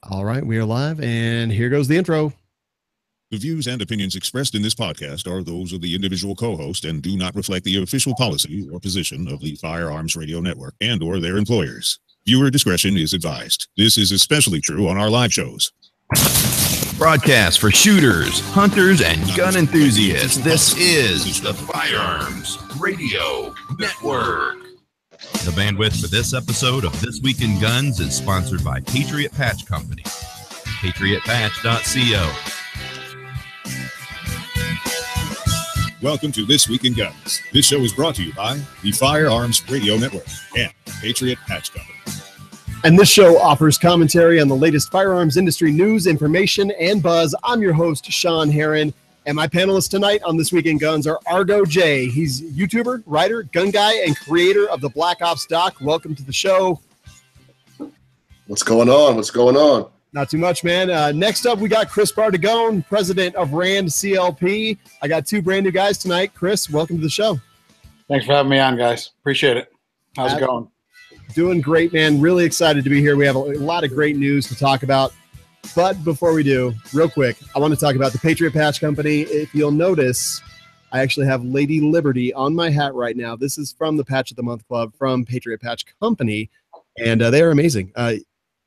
All right, we are live, and here goes the intro. The views and opinions expressed in this podcast are those of the individual co-host and do not reflect the official policy or position of the Firearms Radio Network and or their employers. Viewer discretion is advised. This is especially true on our live shows. Broadcast for shooters, hunters, and gun enthusiasts. This is the Firearms Radio Network. The bandwidth for this episode of This Week in Guns is sponsored by Patriot Patch Company. PatriotPatch.co. Welcome to This Week in Guns. This show is brought to you by the Firearms Radio Network and Patriot Patch Company. And this show offers commentary on the latest firearms industry news, information, and buzz. I'm your host, Shawn Herrin, and my panelists tonight on This Week in Guns are Argo J. He's YouTuber, writer, gun guy, and creator of the Black Ops doc. Welcome to the show. What's going on? What's going on? Not too much, man. Next up, we got Chris Bardagone, president of RAND CLP. I got two brand new guys tonight. Chris, welcome to the show. Thanks for having me on, guys. Appreciate it. How's it going? Doing great, man. Really excited to be here. We have a lot of great news to talk about. But before we do, real quick, I want to talk about the Patriot Patch Company. If you'll notice, I actually have Lady Liberty on my hat right now. This is from the Patch of the Month Club from Patriot Patch Company, and they are amazing.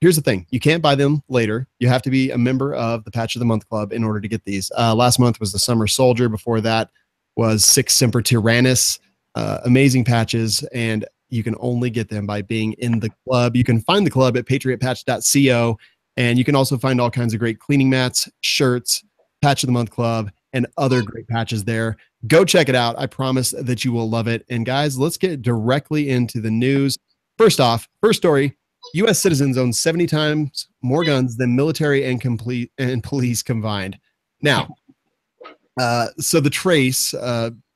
Here's the thing. You can't buy them later. You have to be a member of the Patch of the Month Club in order to get these. Last month was the Summer Soldier. Before that was Sic Semper Tyrannis. Amazing patches, and you can only get them by being in the club. You can find the club at patriotpatch.co, and you can also find all kinds of great cleaning mats, shirts, Patch of the Month Club, and other great patches there. Go check it out. I promise that you will love it. And guys, let's get directly into the news. First off, first story, U.S. citizens own 70 times more guns than military and police combined. Now, so the Trace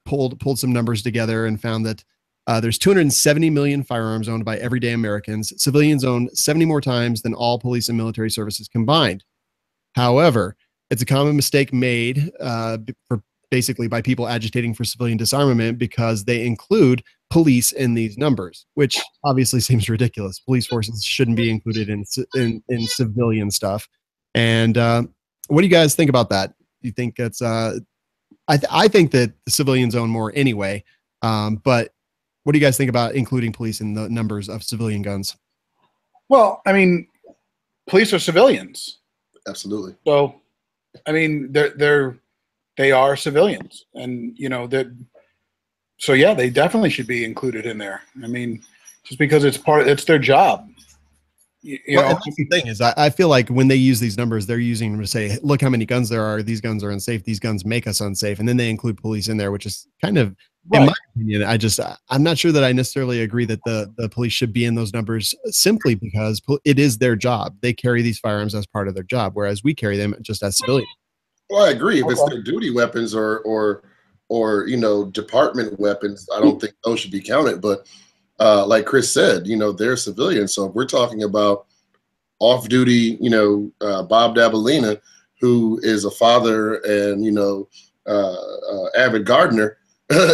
pulled some numbers together and found that there's 270 million firearms owned by everyday Americans. Civilians own 70 more times than all police and military services combined. However, it's a common mistake made basically by people agitating for civilian disarmament because they include police in these numbers, which obviously seems ridiculous. Police forces shouldn't be included in civilian stuff. And what do you guys think about that? Do you think it's I think that the civilians own more anyway, but what do you guys think about including police in the numbers of civilian guns? Well, I mean, police are civilians. Absolutely. So, I mean, they are civilians, and you know that. So yeah, they definitely should be included in there. I mean, just because it's their job. You know, that's the thing is, I feel like when they use these numbers, they're using them to say, look how many guns there are. These guns are unsafe. These guns make us unsafe. And then they include police in there, which is kind of, in my opinion, I'm not sure that I necessarily agree that the police should be in those numbers simply because it is their job. They carry these firearms as part of their job, whereas we carry them just as civilians. Well, I agree. If it's their duty weapons or you know, department weapons, I don't think those should be counted. But like Chris said, you know, they're civilians. So if we're talking about off-duty, you know, Bob Dabalina, who is a father and, you know, avid gardener,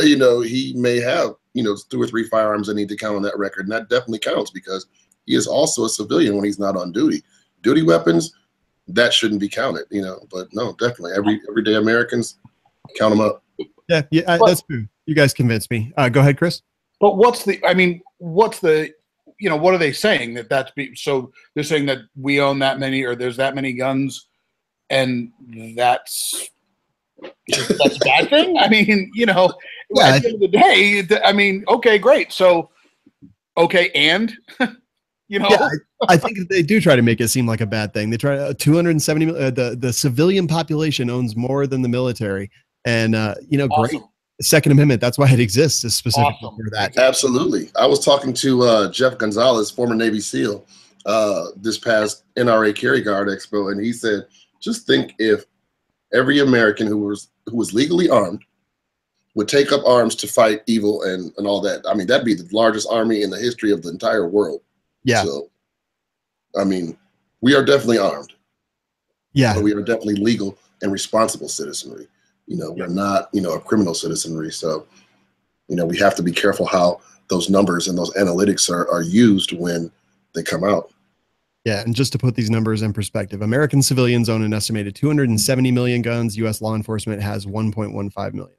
you know, he may have, you know, 2 or 3 firearms that need to count on that record. And that definitely counts because he is also a civilian when he's not on duty. Duty weapons, that shouldn't be counted, you know. But no, definitely everyday Americans, count them up. Yeah, that's true. You guys convinced me. Go ahead, Chris. But you know, what are they saying so they're saying that we own that many or there's that many guns and that's a bad thing? I mean, you know, at the end of the day, I mean, okay, great. So, okay. And, you know, I think they do try to make it seem like a bad thing. They try 270, the civilian population owns more than the military. And, you know, awesome. Great. Second Amendment, that's why it exists, is specifically for that. Absolutely. I was talking to Jeff Gonzalez, former Navy SEAL, this past NRA Carry Guard Expo, and he said, just think if every American who was legally armed would take up arms to fight evil and all that. I mean, that'd be the largest army in the history of the entire world. Yeah. So, I mean, we are definitely armed. Yeah. But we are definitely legal and responsible citizenry. You know, we're not, you know, a criminal citizenry. So, you know, we have to be careful how those numbers and those analytics are used when they come out. Yeah, and just to put these numbers in perspective, American civilians own an estimated 270 million guns. U.S. law enforcement has 1.15 million.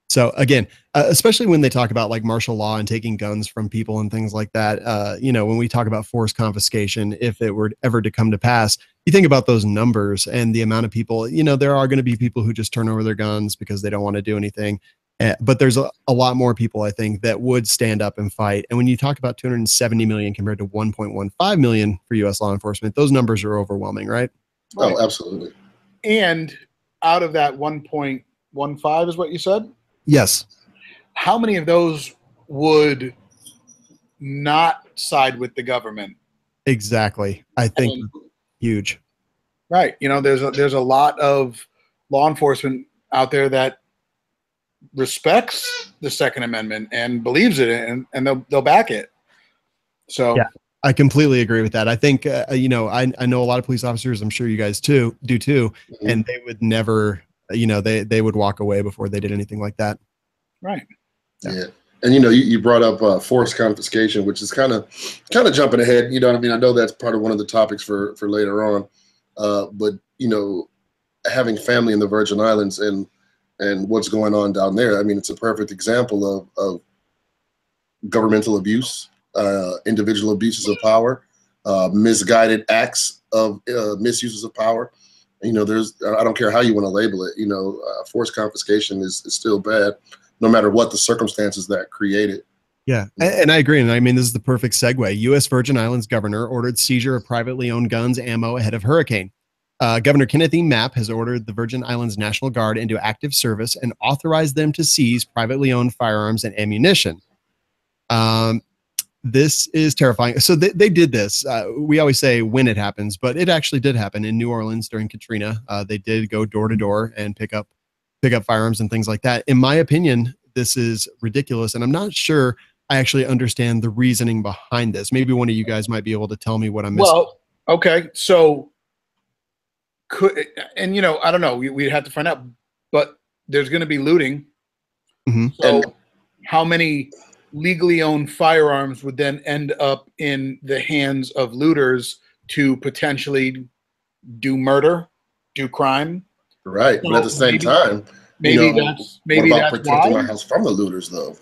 So again, especially when they talk about like martial law and taking guns from people and things like that, when we talk about forced confiscation, if it were ever to come to pass, you think about those numbers and the amount of people, there are going to be people who just turn over their guns because they don't want to do anything. But there's a lot more people, I think, that would stand up and fight. And when you talk about 270 million compared to 1.15 million for U.S. law enforcement, those numbers are overwhelming, right? Oh, absolutely. And out of that 1.15 is what you said? Yes. How many of those would not side with the government? Exactly. I think huge. Right. There's a lot of law enforcement out there that respects the Second Amendment and believes it, and they'll back it. So yeah, I completely agree with that. I think I know a lot of police officers. I'm sure you guys do too, mm-hmm. And they would never, they would walk away before they did anything like that. Right. Yeah. And you brought up forced confiscation, which is kind of jumping ahead. You know what I mean? I know that's part of one of the topics for later on. But having family in the Virgin Islands and what's going on down there, I mean, it's a perfect example of governmental abuse, individual abuses of power, misguided acts of misuses of power. I don't care how you want to label it. Forced confiscation is still bad, no matter what the circumstances that create it. Yeah, and I agree. And I mean, this is the perfect segue. U.S. Virgin Islands governor ordered seizure of privately owned guns, ammo ahead of hurricane. Governor Kenneth E. Mapp has ordered the Virgin Islands National Guard into active service and authorized them to seize privately owned firearms and ammunition. This is terrifying. So they did this. We always say when it happens, but it actually did happen in New Orleans during Katrina. They did go door to door and pick up firearms and things like that. In my opinion, this is ridiculous, and I'm not sure I actually understand the reasoning behind this. Maybe one of you guys might be able to tell me what I'm missing. Well, okay, so I don't know. We'd have to find out, but there's going to be looting. Mm-hmm. So how many legally owned firearms would then end up in the hands of looters to potentially do murder, do crime? Right, but at the same time, what about protecting my house from the looters, though?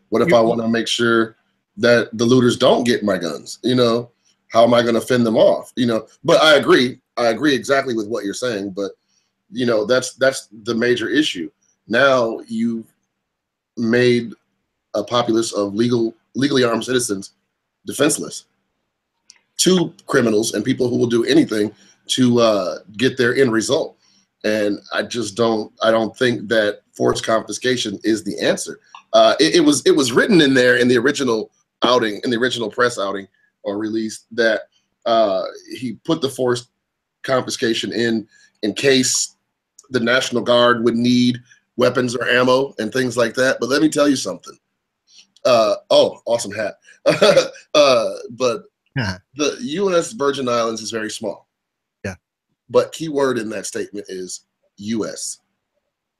What if I want to make sure that the looters don't get my guns? How am I going to fend them off? But I agree exactly with what you're saying. But that's the major issue. Now you've made a populace of legally armed citizens defenseless to criminals and people who will do anything to get their end result. And I don't think that forced confiscation is the answer. It was written in there in the original press outing or release that he put the forced confiscation in case the National Guard would need weapons or ammo and things like that. But let me tell you something. Awesome hat. But the U.S. Virgin Islands is very small. But key word in that statement is U.S.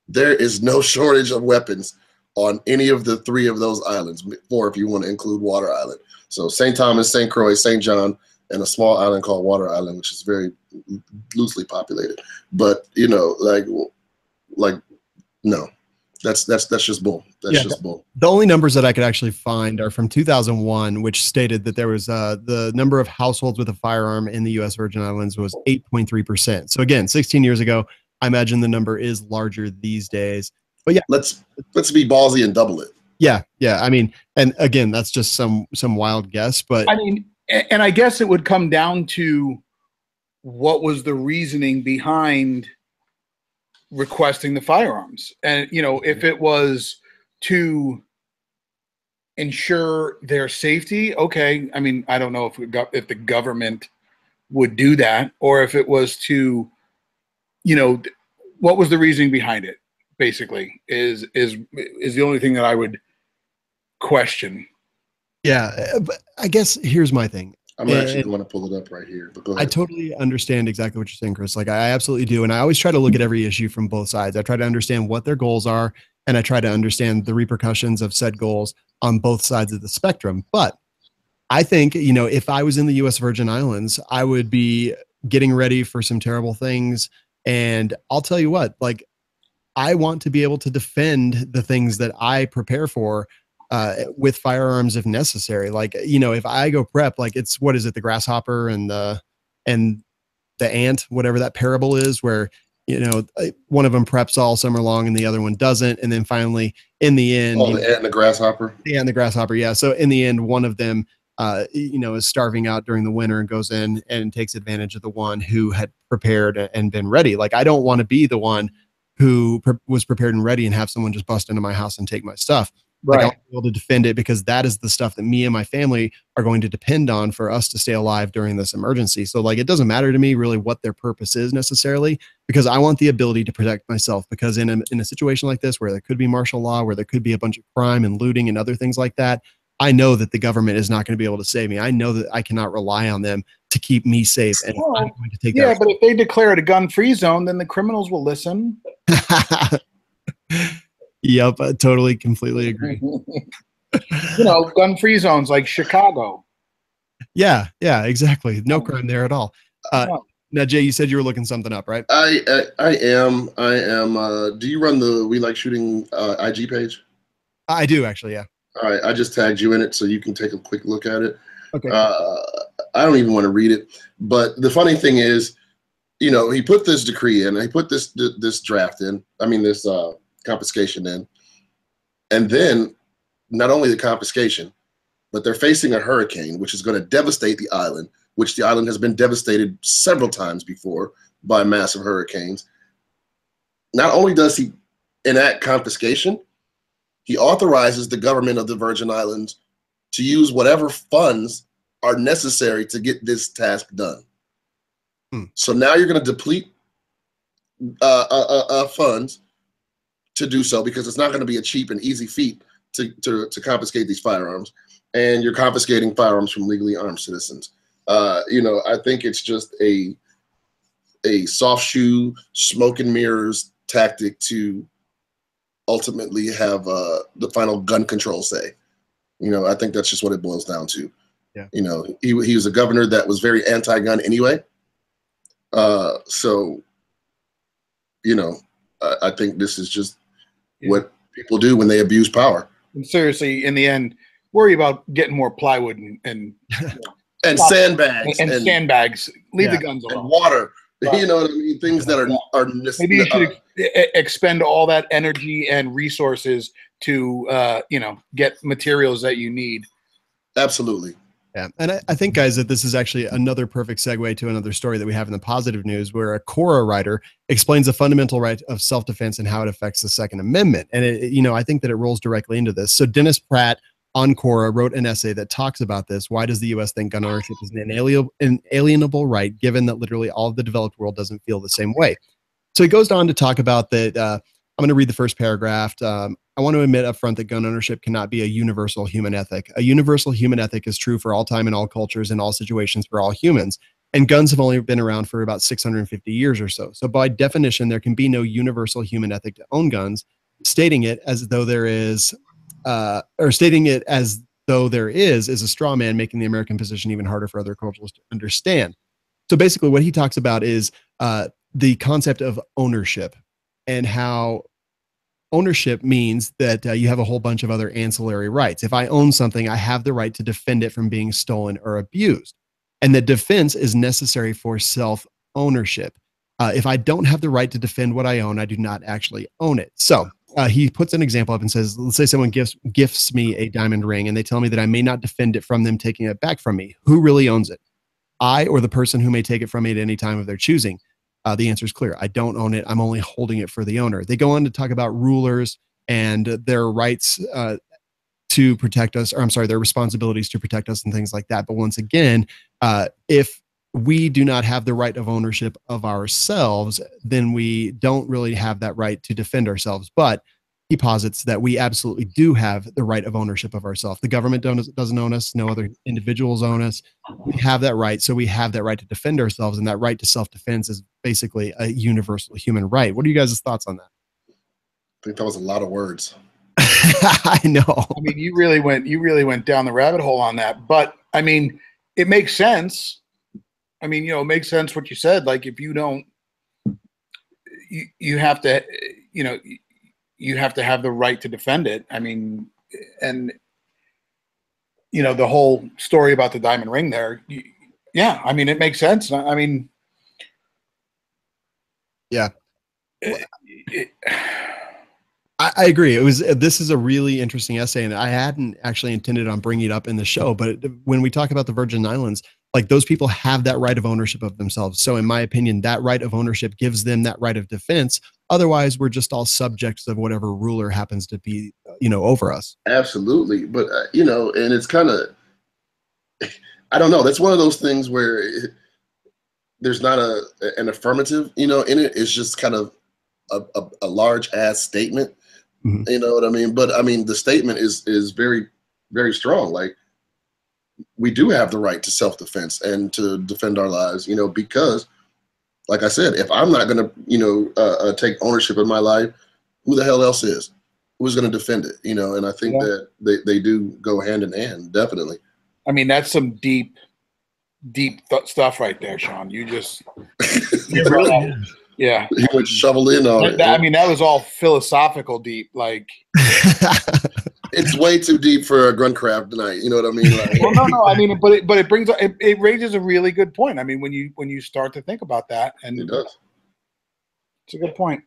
There is no shortage of weapons on any of the three of those islands, 4 if you want to include Water Island. So St. Thomas, St. Croix, St. John, and a small island called Water Island, which is very loosely populated. But no, that's just bull. That's just bull. The only numbers that I could actually find are from 2001, which stated that there was the number of households with a firearm in the U.S. Virgin Islands was 8.3%. So again, 16 years ago, I imagine the number is larger these days. But yeah, let's be ballsy and double it. Yeah. I mean, and again, that's just some wild guess, but I mean, and I guess it would come down to what was the reasoning behind requesting the firearms. And if it was to ensure their safety, okay, I mean, I don't know if the government would do that, or if it was to what was the reasoning behind it, basically is the only thing that I would question. Yeah, but I guess here's my thing. I'm actually going to pull it up right here. But go ahead. I totally understand exactly what you're saying, Chris. Like, I absolutely do. And I always try to look at every issue from both sides. I try to understand what their goals are, and I try to understand the repercussions of said goals on both sides of the spectrum. But I think, you know, if I was in the U.S. Virgin Islands, I would be getting ready for some terrible things. And I'll tell you what, like, I want to be able to defend the things that I prepare for with firearms if necessary. Like, you know, if I go prep, like it's, what is it? The grasshopper and the ant, whatever that parable is, where, you know, one of them preps all summer long and the other one doesn't. And then finally in the end, the ant and the grasshopper. Yeah. And the grasshopper. Yeah. So in the end, one of them, you know, is starving out during the winter and goes in and takes advantage of the one who had prepared and been ready. Like, I don't want to be the one who was prepared and ready and have someone just bust into my house and take my stuff. Right. Like, I'll be able to defend it because that is the stuff that me and my family are going to depend on for us to stay alive during this emergency. So like, it doesn't matter to me really what their purpose is necessarily, because I want the ability to protect myself, because in a situation like this, where there could be martial law, where there could be a bunch of crime and looting and other things like that, I know that the government is not going to be able to save me. I know that I cannot rely on them to keep me safe. And I'm going to take that. But if they declare it a gun-free zone, then the criminals will listen. Yep, I totally, completely agree. You know, gun-free zones like Chicago. Yeah, exactly. No crime there at all. Now, Jay, you said you were looking something up, right? I am. Do you run the We Like Shooting IG page? I do, actually, yeah. All right, I just tagged you in it so you can take a quick look at it. Okay. I don't even want to read it, but the funny thing is, you know, he put this decree in, he put this draft in, this confiscation in, and then not only the confiscation, but they're facing a hurricane, which is going to devastate the island, which the island has been devastated several times before by massive hurricanes. Not only does he enact confiscation, he authorizes the government of the Virgin Islands to use whatever funds are necessary to get this task done. So now you're going to deplete funds to do so, because it's not going to be a cheap and easy feat to confiscate these firearms. And you're confiscating firearms from legally armed citizens. You know, I think it's just a soft shoe, smoke and mirrors tactic to ultimately have the final gun control say. You know, I think that's just what it boils down to. Yeah. You know, he was a governor that was very anti-gun anyway. So, you know, I think this is just what people do when they abuse power. And seriously, in the end, worry about getting more plywood and sandbags and sandbags. Leave the guns alone. And water. You know what I mean? Things that are maybe you should expend all that energy and resources to you know, get materials that you need. Absolutely. Yeah. And I think, guys, that this is actually another perfect segue to another story that we have in the positive news, where a Quora writer explains the fundamental right of self-defense and how it affects the Second Amendment. And you know, I think that it rolls directly into this. So Dennis Pratt on Quora wrote an essay that talks about this. Why does the U.S. think gun ownership is an inalienable right, given that literally all of the developed world doesn't feel the same way? So he goes on to talk about that. I'm going to read the first paragraph. I want to admit up front that gun ownership cannot be a universal human ethic. A universal human ethic is true for all time and all cultures and all situations for all humans. And guns have only been around for about 650 years or so. So by definition, there can be no universal human ethic to own guns. Stating it as though there is a straw man, making the American position even harder for other cultures to understand. So basically what he talks about is the concept of ownership, and how ownership means that you have a whole bunch of other ancillary rights. If I own something, I have the right to defend it from being stolen or abused. And the defense is necessary for self-ownership. If I don't have the right to defend what I own, I do not actually own it. So he puts an example up and says, let's say someone gifts me a diamond ring and they tell me that I may not defend it from them taking it back from me. Who really owns it? I or the person who may take it from me at any time of their choosing? The answer is clear. I don't own it. I'm only holding it for the owner. They go on to talk about rulers and their rights to protect us, or I'm sorry, their responsibilities to protect us and things like that. But once again, if we do not have the right of ownership of ourselves, then we don't really have that right to defend ourselves. But he posits that we absolutely do have the right of ownership of ourselves. The government doesn't own us. No other individuals own us. We have that right. So we have that right to defend ourselves. And that right to self-defense is basically a universal human right. What are you guys' thoughts on that? I think that was a lot of words. I know. I mean, you really went down the rabbit hole on that. But I mean, it makes sense. I mean, it makes sense what you said. Like, if you don't, you have to, you have to have the right to defend it. I mean, and the whole story about the diamond ring there. Yeah, I mean, it makes sense. I mean, yeah. I agree. This is a really interesting essay, and I hadn't actually intended on bringing it up in the show, but when we talk about the Virgin Islands, like, those people have that right of ownership of themselves. So in my opinion, that right of ownership gives them that right of defense. Otherwise, we're just all subjects of whatever ruler happens to be, over us. Absolutely. But, and it's kind of, I don't know. That's one of those things where there's not an affirmative, in it. It's just kind of a large ass statement. Mm-hmm. You know what I mean? But I mean, the statement is very, very strong. Like, we do have the right to self-defense and to defend our lives, because, like I said, if I'm not going to, take ownership of my life, who the hell else is? Who's going to defend it? And I think that they do go hand in hand, definitely. I mean, that's some deep stuff right there, Shawn. You just, yeah. You would shovel in on it. I mean, that was all philosophical deep. Like, it's way too deep for a Gruntcraft tonight. You know what I mean? Like, well, no. I mean, but it raises a really good point. I mean, when you start to think about that, and it does. It's a good point.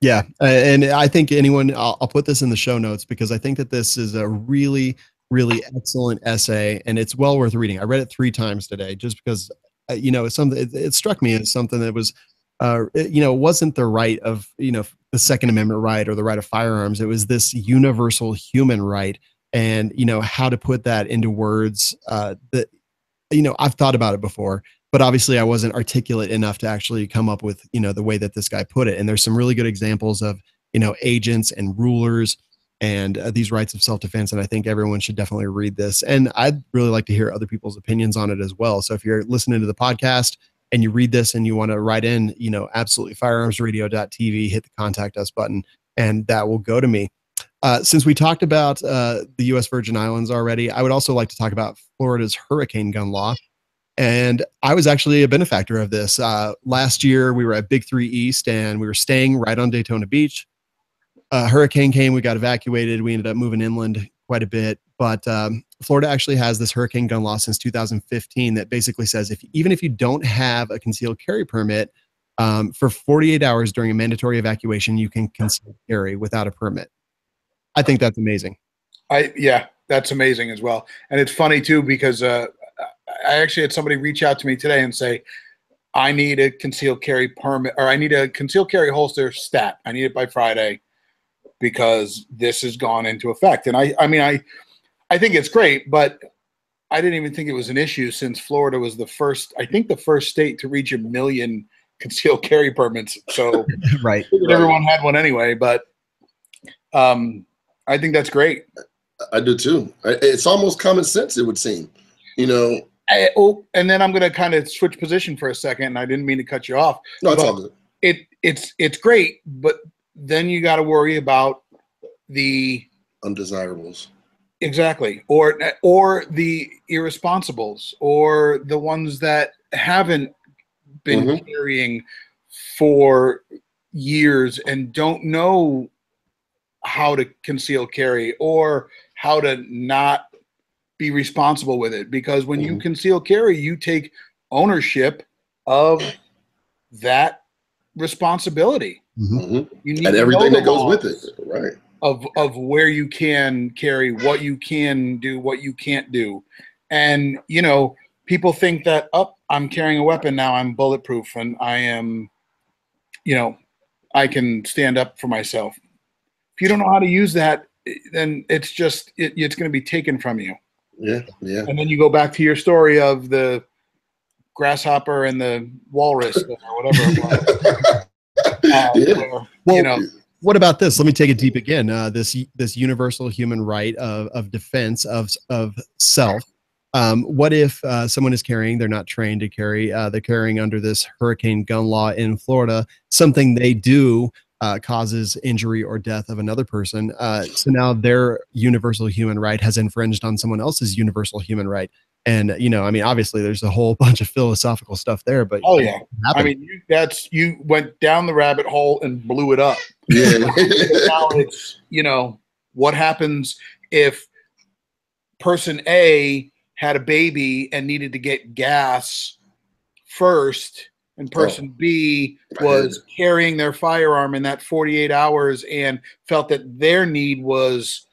Yeah, and I think I'll put this in the show notes, because I think that this is a really, really excellent essay, and it's well worth reading. I read it 3 times today, just because it's something. It struck me as something that was. It wasn't the right of, the Second Amendment right or the right of firearms. It was this universal human right. And, how to put that into words that, I've thought about it before, but obviously I wasn't articulate enough to actually come up with, the way that this guy put it. And there's some really good examples of, agents and rulers and these rights of self-defense. And I think everyone should definitely read this. And I'd really like to hear other people's opinions on it as well. So if you're listening to the podcast and you read this and you want to write in, absolutely, firearmsradio.tv, hit the contact us button, and that will go to me. Since we talked about the U.S. Virgin Islands already, I would also like to talk about Florida's hurricane gun law. And I was actually a benefactor of this. Last year, we were at Big 3 East, and we were staying right on Daytona Beach. Hurricane came, we got evacuated. We ended up moving inland quite a bit. But Florida actually has this hurricane gun law since 2015 that basically says even if you don't have a concealed carry permit, for 48 hours during a mandatory evacuation, you can conceal carry without a permit. I think that's amazing. That's amazing as well. And it's funny too, because I actually had somebody reach out to me today and say, I need a concealed carry permit, or I need a concealed carry holster stat. I need it by Friday because this has gone into effect. And I think it's great, but I didn't even think it was an issue, since Florida was the first state to reach 1 million concealed carry permits. So right. Everyone had one anyway, but I think that's great. I do too. It's almost common sense, it would seem, and then I'm going to kind of switch position for a second, and I didn't mean to cut you off. No, it's all good. It's great, but then you got to worry about the undesirables. Exactly. Or the irresponsibles, or the ones that haven't been carrying for years and don't know how to conceal carry or how to not be responsible with it. Because when you conceal carry, you take ownership of that responsibility. You need and everything that goes with it. Right. Of where you can carry, what you can do, what you can't do. And, people think that, I'm carrying a weapon now, I'm bulletproof, and I am, I can stand up for myself. If you don't know how to use that, then it's just, it's going to be taken from you. Yeah, yeah. And then you go back to your story of the grasshopper and the walrus or whatever it was. What about this? Let me take it deep again. This universal human right of defense of self. What if someone is carrying, they're not trained to carry, they're carrying under this hurricane gun law in Florida, something they do causes injury or death of another person. So now their universal human right has infringed on someone else's universal human right. And, I mean, obviously there's a whole bunch of philosophical stuff there, but oh yeah, I mean, you went down the rabbit hole and blew it up. Yeah. Now it's, what happens if person A had a baby and needed to get gas first, and person B was carrying their firearm in that 48 hours and felt that their need was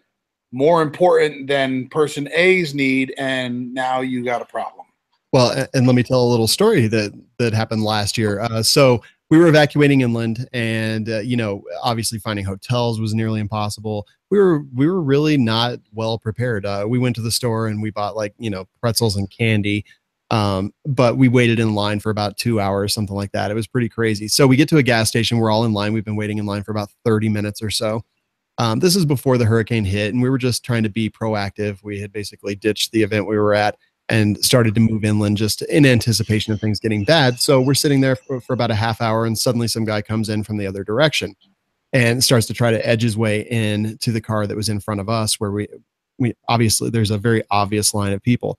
more important than person A's need, and now you got a problem. Well, and let me tell a little story that happened last year. So we were evacuating inland, and obviously finding hotels was nearly impossible. We were really not well prepared. We went to the store and we bought pretzels and candy, but we waited in line for about 2 hours, something like that. It was pretty crazy. So we get to a gas station. We're all in line. We've been waiting in line for about 30 minutes or so. This is before the hurricane hit, and we were just trying to be proactive. We had basically ditched the event we were at and started to move inland just in anticipation of things getting bad. So we're sitting there for about a half hour, and suddenly some guy comes in from the other direction and starts to try to edge his way in to the car that was in front of us, where we obviously there's a very obvious line of people.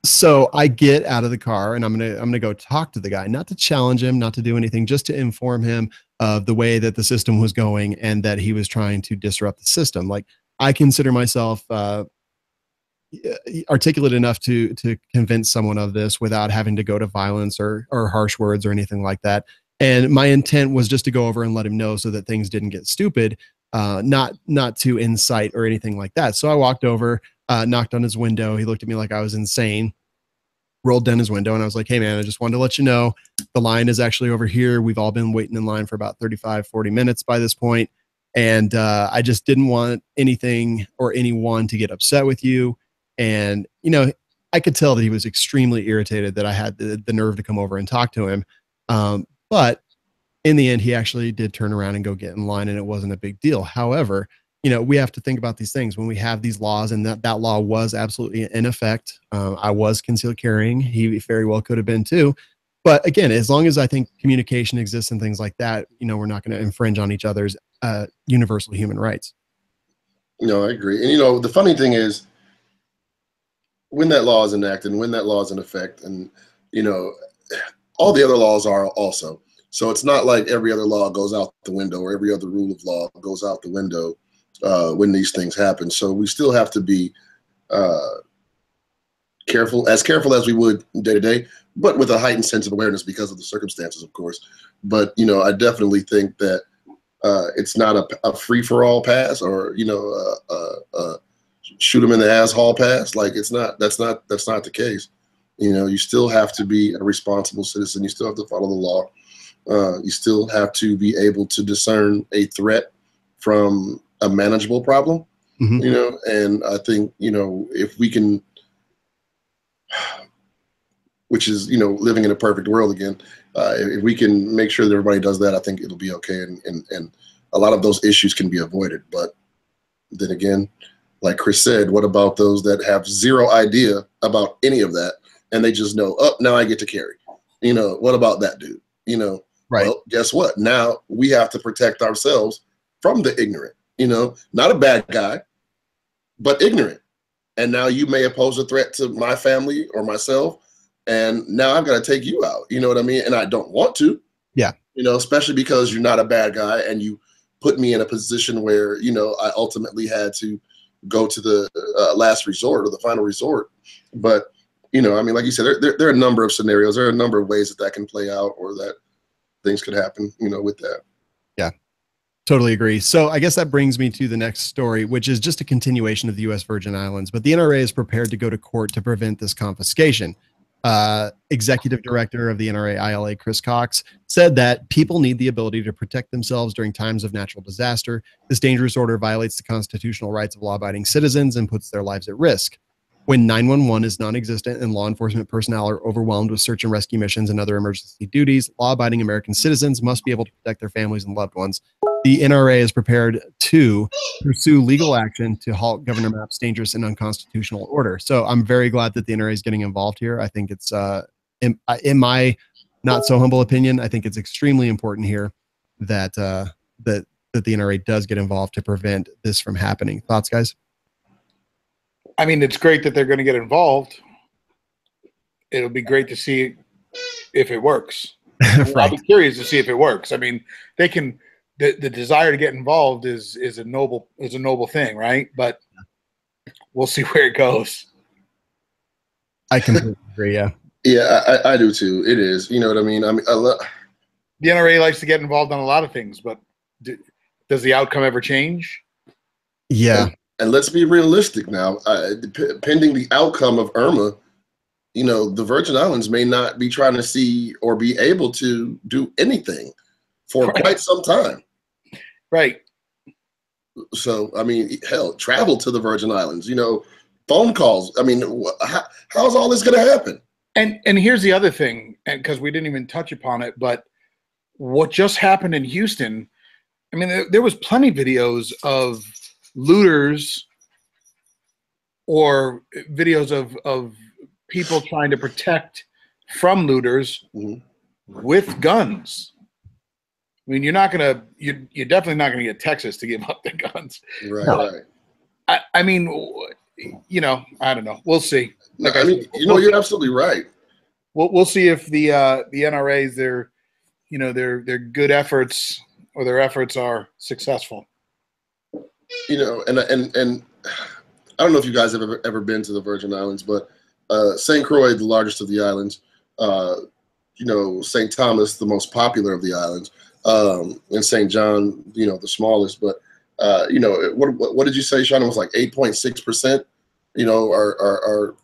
So I get out of the car and I'm gonna go talk to the guy, not to challenge him, not to do anything, just to inform him of the way that the system was going and that he was trying to disrupt the system. Like, I consider myself articulate enough to convince someone of this without having to go to violence or harsh words or anything like that. And my intent was just to go over and let him know so that things didn't get stupid, not to incite or anything like that. So I walked over, knocked on his window. He looked at me like I was insane, rolled down his window, and I was like, hey man, I just wanted to let you know the line is actually over here. We've all been waiting in line for about 35, 40 minutes by this point. And I just didn't want anything or anyone to get upset with you. And, I could tell that he was extremely irritated that I had the nerve to come over and talk to him. But in the end, he actually did turn around and go get in line, and it wasn't a big deal. However, we have to think about these things when we have these laws, and that law was absolutely in effect. I was concealed carrying. He very well could have been too. But again, as long as I think communication exists and things like that, we're not going to infringe on each other's universal human rights. No, I agree. And, the funny thing is, when that law is enacted and when that law is in effect, and, all the other laws are also. So it's not like every other law goes out the window or every other rule of law goes out the window when these things happen. So we still have to be careful as we would day to day, but with a heightened sense of awareness because of the circumstances, of course. But, I definitely think that it's not a free-for-all pass or, shoot them in the asshole pass. Like, that's not the case. You still have to be a responsible citizen. You still have to follow the law. You still have to be able to discern a threat from a manageable problem, and I think, if we can, which is, living in a perfect world again, if we can make sure that everybody does that, I think it'll be okay. And a lot of those issues can be avoided. But then again, like Chris said, what about those that have zero idea about any of that? And they just know, oh, now I get to carry, what about that dude? Right. Well, guess what? Now we have to protect ourselves from the ignorant, not a bad guy, but ignorant. And now you may pose a threat to my family or myself. And now I've got to take you out. You know what I mean? And I don't want to. Yeah. Especially because you're not a bad guy and you put me in a position where, I ultimately had to go to the last resort or the final resort. But, like you said, there are a number of scenarios. There are a number of ways that can play out or that things could happen, with that. Yeah, totally agree. So I guess that brings me to the next story, which is just a continuation of the U.S. Virgin Islands. But the NRA is prepared to go to court to prevent this confiscation. Executive Director of the NRA ILA, Chris Cox, said that people need the ability to protect themselves during times of natural disaster. This dangerous order violates the constitutional rights of law-abiding citizens and puts their lives at risk. When 911 is non-existent and law enforcement personnel are overwhelmed with search and rescue missions and other emergency duties, law-abiding American citizens must be able to protect their families and loved ones. The NRA is prepared to pursue legal action to halt Governor Mapp's dangerous and unconstitutional order. So I'm very glad that the NRA is getting involved here. I think it's, in my not so humble opinion, I think it's extremely important here. that the NRA does get involved to prevent this from happening. Thoughts, guys? I mean, it's great that they're going to get involved. It'll be great to see if it works. Right. I'll be curious to see if it works. I mean, they can. The desire to get involved is a noble thing, right? But we'll see where it goes. I completely agree. Yeah. Yeah, I do too. It is. You know what I mean? The NRA likes to get involved on a lot of things, but does the outcome ever change? Yeah. And let's be realistic now. Pending the outcome of Irma, you know, the Virgin Islands may not be trying to see or be able to do anything for quite some time. Right. So, I mean, hell, travel to the Virgin Islands, you know, phone calls. I mean, how's all this going to happen? And here's the other thing, and because we didn't even touch upon it, but what just happened in Houston, I mean, there was plenty of videos of looters or videos of people trying to protect from looters with guns. I mean, you're definitely not gonna get Texas to give up their guns. Right. I mean, you know, I don't know. We'll see. Like I mean, you know, you're absolutely right. We'll see if the NRA's their good efforts or their efforts are successful. You know, and I don't know if you guys have ever been to the Virgin Islands, but St. Croix, the largest of the islands, you know, St. Thomas, the most popular of the islands, and St. John, you know, the smallest. But you know, what did you say, Shawn? It was like 8.6%. You know, are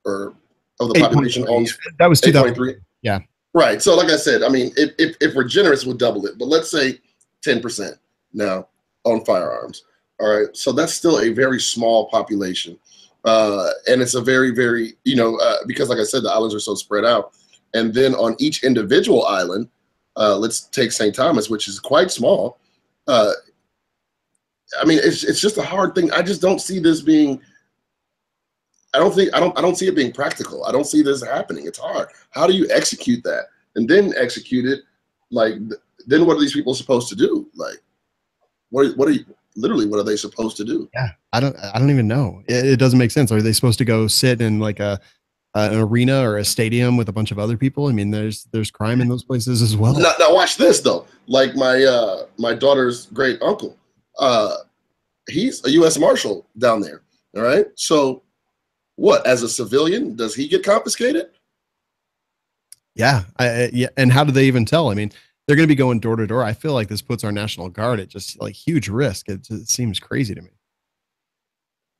of the population owns. That was 2003. Yeah. Right. So, like I said, I mean, if we're generous, we'll double it. But let's say 10% now own firearms. All right. So that's still a very small population. And it's a very, very, you know, because like I said, the islands are so spread out. And then on each individual island, let's take St. Thomas, which is quite small. I mean, it's just a hard thing. I just don't see this being, I don't see it being practical. I don't see this happening. It's hard. How do you execute that? And then execute it, like, then what are these people supposed to do? Like, what are they supposed to do? Yeah, I don't even know. It doesn't make sense. Are they supposed to go sit in like an arena or a stadium with a bunch of other people? I mean, there's crime in those places as well. Now watch this though. Like my daughter's great uncle, he's a U.S. Marshal down there. All right, so what? As a civilian, does he get confiscated? Yeah, yeah. And how do they even tell? I mean, they're going to be going door to door. I feel like this puts our National Guard at just like huge risk. It seems crazy to me.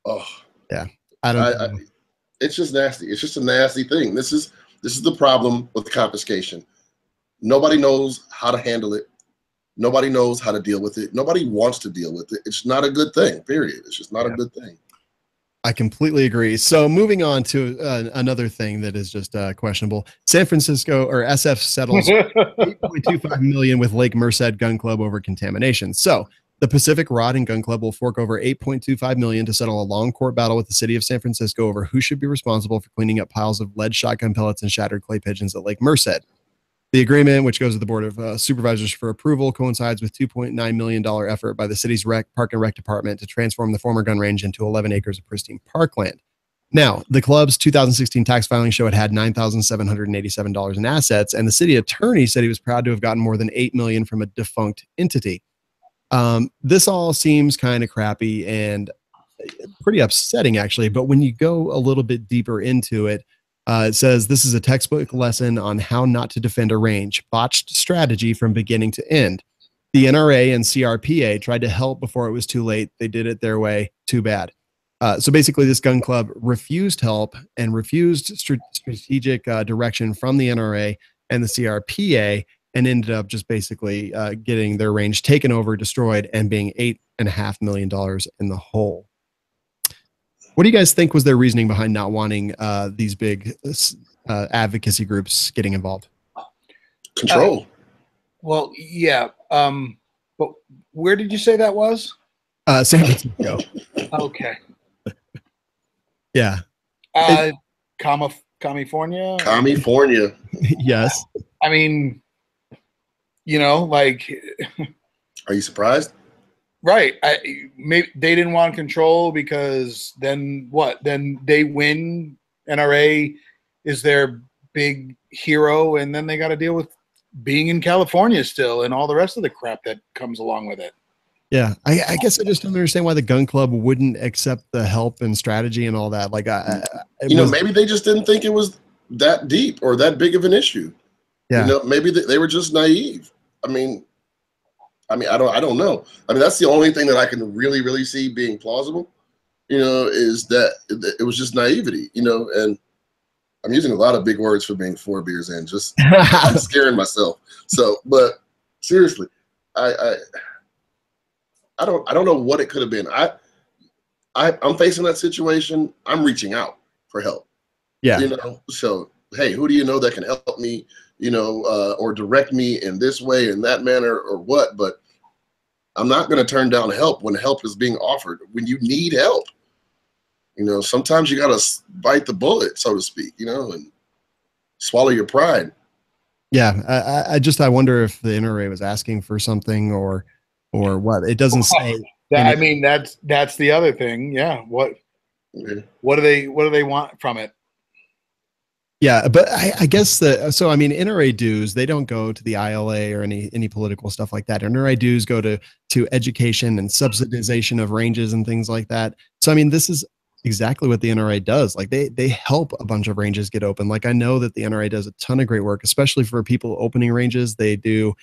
Oh, yeah. It's just nasty. It's just a nasty thing. This is the problem with confiscation. Nobody knows how to handle it. Nobody knows how to deal with it. Nobody wants to deal with it. It's not a good thing, period. It's just not a good thing. I completely agree. So moving on to another thing that is just questionable. San Francisco or SF settles $8.25 million with Lake Merced Gun Club over contamination. So the Pacific Rod and Gun Club will fork over $8.25 million to settle a long court battle with the city of San Francisco over who should be responsible for cleaning up piles of lead shotgun pellets and shattered clay pigeons at Lake Merced. The agreement, which goes to the Board of Supervisors for approval, coincides with $2.9 million effort by the city's Park and Rec department to transform the former gun range into 11 acres of pristine parkland. Now, the club's 2016 tax filing show it had $9,787 in assets, and the city attorney said he was proud to have gotten more than $8 million from a defunct entity. This all seems kind of crappy and pretty upsetting, actually. But when you go a little bit deeper into it, it says this is a textbook lesson on how not to defend a range, botched strategy from beginning to end. The NRA and CRPA tried to help before it was too late. They did it their way. Too bad. So basically, this gun club refused help and refused strategic direction from the NRA and the CRPA, and ended up just basically getting their range taken over, destroyed, and being $8.5 million in the hole. What do you guys think was their reasoning behind not wanting these big advocacy groups getting involved? Control. Well, yeah. But where did you say that was? San Francisco. Okay. Yeah. California? California. Yes. I mean, You know, like, are you surprised? Right. Maybe they didn't want control because then what? Then they win. NRA is their big hero, and then they got to deal with being in California still and all the rest of the crap that comes along with it. Yeah, I guess I just don't understand why the gun club wouldn't accept the help and strategy and all that. Like, maybe they just didn't think it was that deep or that big of an issue. Yeah. You know, maybe they were just naive. I mean, I don't know. I mean, that's the only thing that I can really, really see being plausible, you know, is that it was just naivety, you know, and I'm using a lot of big words for being 4 beers in, just I'm scaring myself. So, but seriously, I don't know what it could have been. I'm facing that situation. I'm reaching out for help. Yeah. You know, so, hey, who do you know that can help me, you know, or direct me in this way, in that manner, or what? But I'm not going to turn down help when help is being offered. When you need help, you know, sometimes you got to bite the bullet, so to speak, you know, and swallow your pride. Yeah. I wonder if the NRA was asking for something or what. It doesn't say. I mean, that's the other thing. Yeah. What do they want from it? Yeah, but I guess so I mean, NRA dues, they don't go to the ILA or any political stuff like that. NRA dues go to education and subsidization of ranges and things like that. So I mean, this is exactly what the NRA does. Like they help a bunch of ranges get open. Like I know that the NRA does a ton of great work, especially for people opening ranges. They do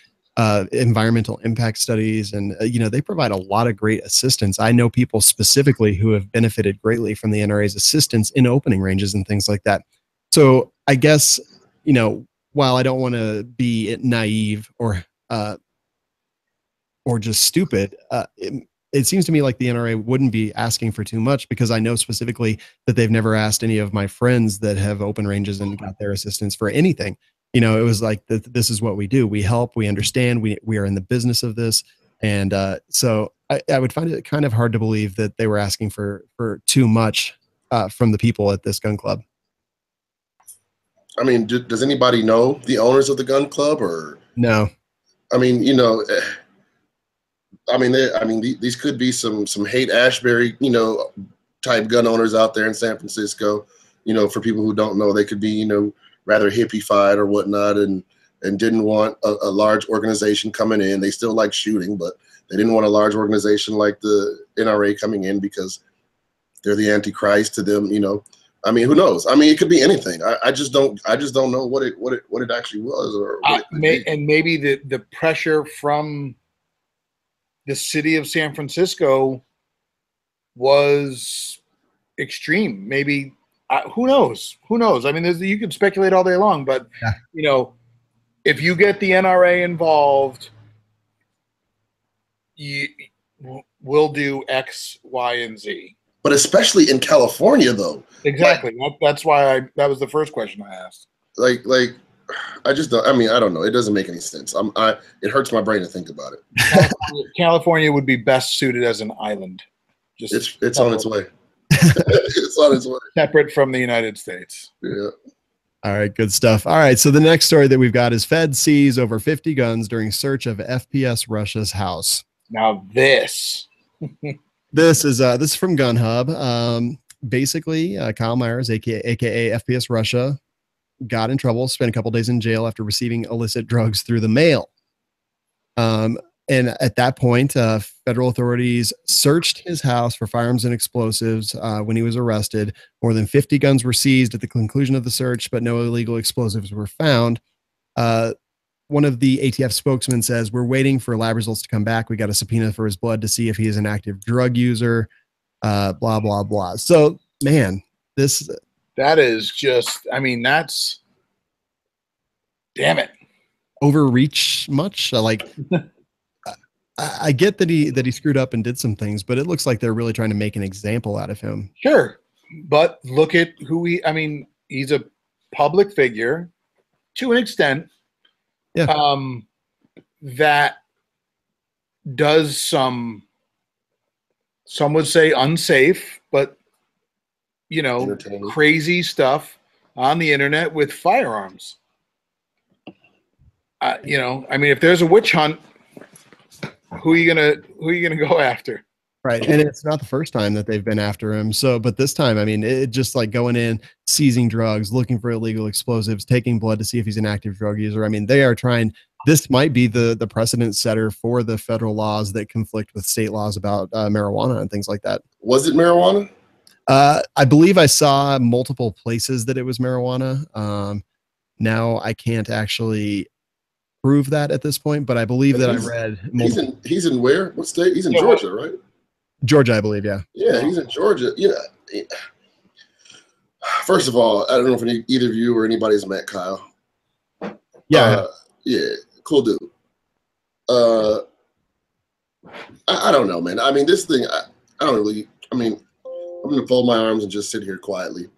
environmental impact studies, and you know, they provide a lot of great assistance. I know people specifically who have benefited greatly from the NRA's assistance in opening ranges and things like that. So I guess, you know, while I don't want to be naive or just stupid, it seems to me like the NRA wouldn't be asking for too much, because I know specifically that they've never asked any of my friends that have open ranges and got their assistance for anything. You know, it was like, this is what we do. We help, we understand, we are in the business of this. And so I would find it kind of hard to believe that they were asking for too much from the people at this gun club. I mean, does anybody know the owners of the gun club, or no? I mean, you know, these could be some Haight-Ashbury, you know, type gun owners out there in San Francisco. You know, for people who don't know, they could be, you know, rather hippie-fied or whatnot, and didn't want a large organization coming in. They still like shooting, but they didn't want a large organization like the NRA coming in because they're the Antichrist to them, you know. I mean, who knows? I mean, it could be anything. I just don't know what it actually was, or and maybe the pressure from the city of San Francisco was extreme. Maybe who knows? I mean, you can speculate all day long, but yeah. You know, if you get the NRA involved, we'll do X, Y, and Z. But especially in California, though. Exactly. That's why that was the first question I asked. Like, I just don't. I mean, I don't know. It doesn't make any sense. It hurts my brain to think about it. California would be best suited as an island. Just it's on its way. It's on its way. Separate from the United States. Yeah. All right, good stuff. All right, so the next story that we've got is Fed sees over 50 guns during search of FPS Russia's house. Now this. This is from Gun Hub. Basically, Kyle Myers, aka FPS Russia, got in trouble, spent a couple days in jail after receiving illicit drugs through the mail. And at that point, federal authorities searched his house for firearms and explosives when he was arrested. More than 50 guns were seized at the conclusion of the search, but no illegal explosives were found. One of the ATF spokesmen says, "We're waiting for lab results to come back. We got a subpoena for his blood to see if he is an active drug user." Blah, blah, blah. So, man, that is just, I mean, that's, damn it. Overreach much? Like, I get that he screwed up and did some things, but it looks like they're really trying to make an example out of him. Sure. But look at he's a public figure to an extent. Yeah. That does some would say unsafe, but you know, crazy stuff on the internet with firearms. you know, I mean, if there's a witch hunt, who are you gonna go after? Right. And it's not the first time that they've been after him. So, but this time, I mean, it just like going in, seizing drugs, looking for illegal explosives, taking blood to see if he's an active drug user. I mean, they are trying, this might be the precedent setter for the federal laws that conflict with state laws about marijuana and things like that. Was it marijuana? I believe I saw multiple places that it was marijuana. Now I can't actually prove that at this point, but I believe that I read. He's in where? What state? He's in Georgia, right? Georgia, I believe. Yeah. Yeah, he's in Georgia. Yeah. First of all, I don't know if either of you or anybody's met Kyle. Yeah. Yeah. Cool dude. I don't know, man. I mean, this thing, I don't really, I mean, I'm going to fold my arms and just sit here quietly.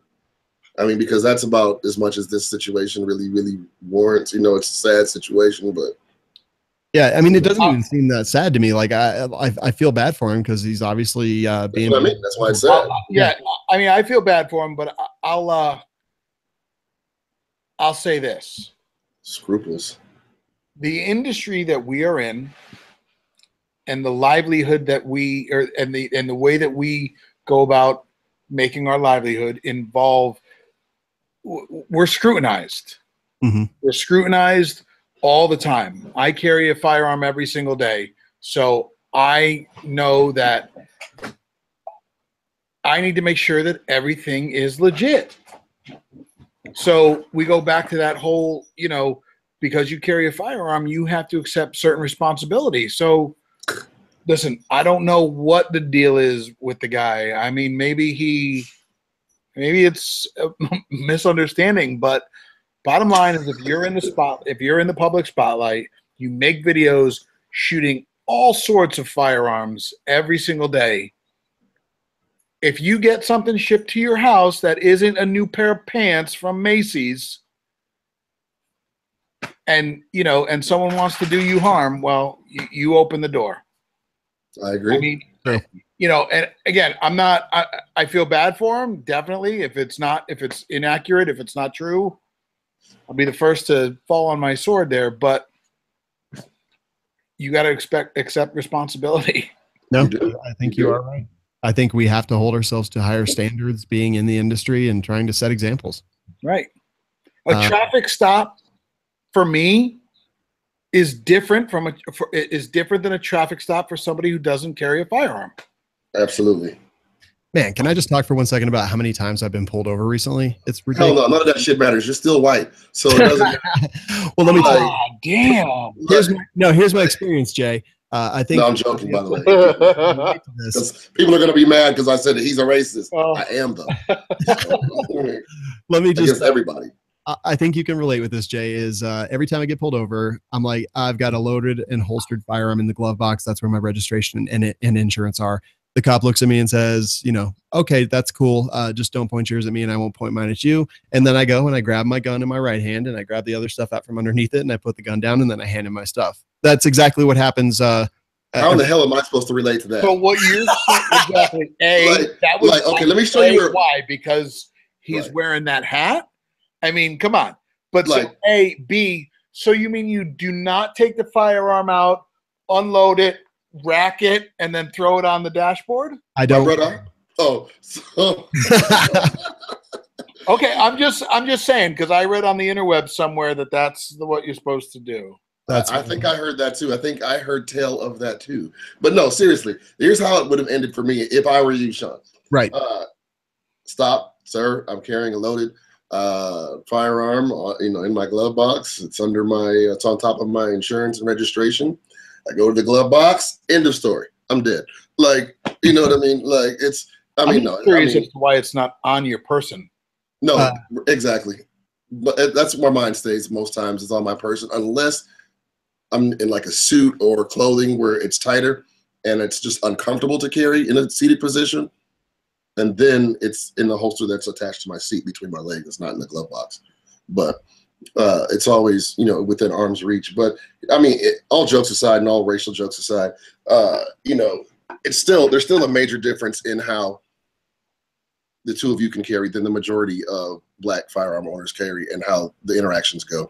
I mean, because that's about as much as this situation really, really warrants. You know, it's a sad situation, but. Yeah, I mean, it doesn't even seem that sad to me. Like, I feel bad for him because he's obviously being. That's what I mean. That's why it's sad. Yeah, I mean, I feel bad for him, but I'll say this: scruples. The industry that we are in, and the livelihood that we are, and the way that we go about making our livelihood involve. We're scrutinized. Mm-hmm. We're scrutinized all the time. I carry a firearm every single day, so I know that I need to make sure that everything is legit. So we go back to that whole, you know, because you carry a firearm, you have to accept certain responsibility. So listen, I don't know what the deal is with the guy. I mean, maybe it's a misunderstanding, but bottom line is, if you're in the public spotlight, you make videos shooting all sorts of firearms every single day. If you get something shipped to your house that isn't a new pair of pants from Macy's, and you know, and someone wants to do you harm, well, you open the door. I agree. I mean, you know, and again, I feel bad for him, definitely. If it's inaccurate, if it's not true, I'll be the first to fall on my sword there, but you got to accept responsibility. No, I think you are right. I think we have to hold ourselves to higher standards being in the industry and trying to set examples. Right. A traffic stop for me is different than a traffic stop for somebody who doesn't carry a firearm. Absolutely. Man, can I just talk for 1 second about how many times I've been pulled over recently? It's ridiculous. Hell no, none of that shit matters. You're still white, so it doesn't. Well, let me tell you. Damn. Here's my experience, Jay. I think. No, I'm joking, by the way. People are going to be mad because I said that he's a racist. Oh. I am, though. Let me just. Everybody. I think you can relate with this, Jay, is every time I get pulled over, I'm like, I've got a loaded and holstered firearm in the glove box. That's where my registration and insurance are. The cop looks at me and says, you know, okay, that's cool. Just don't point yours at me and I won't point mine at you. And then I go and I grab my gun in my right hand and I grab the other stuff out from underneath it and I put the gun down and then I hand him my stuff. That's exactly what happens. How in the hell am I supposed to relate to that? So what you're exactly, that was okay, let me show you why, because he's wearing that hat. I mean, come on. But so A, B, so you mean you do not take the firearm out, unload it, rack it, and then throw it on the dashboard? I don't. Oh. So. Okay, I'm just saying, because I read on the interweb somewhere that that's what you're supposed to do. I think I heard that too. I think I heard tell of that too. But no, seriously, here's how it would have ended for me if I were you, Shawn. Right. Stop, sir. I'm carrying a loaded firearm, in my glove box. It's on top of my insurance and registration. I go to the glove box. End of story. I'm dead. Like, you know what I mean? Like, I'm curious as to why it's not on your person. No, exactly. But that's where mine stays most times. It's on my person, unless I'm in like a suit or clothing where it's tighter and it's just uncomfortable to carry in a seated position. And then it's in the holster that's attached to my seat between my legs. It's not in the glove box. But it's always, within arm's reach. But I mean, all jokes aside and all racial jokes aside, there's still a major difference in how the two of you can carry than the majority of Black firearm owners carry and how the interactions go.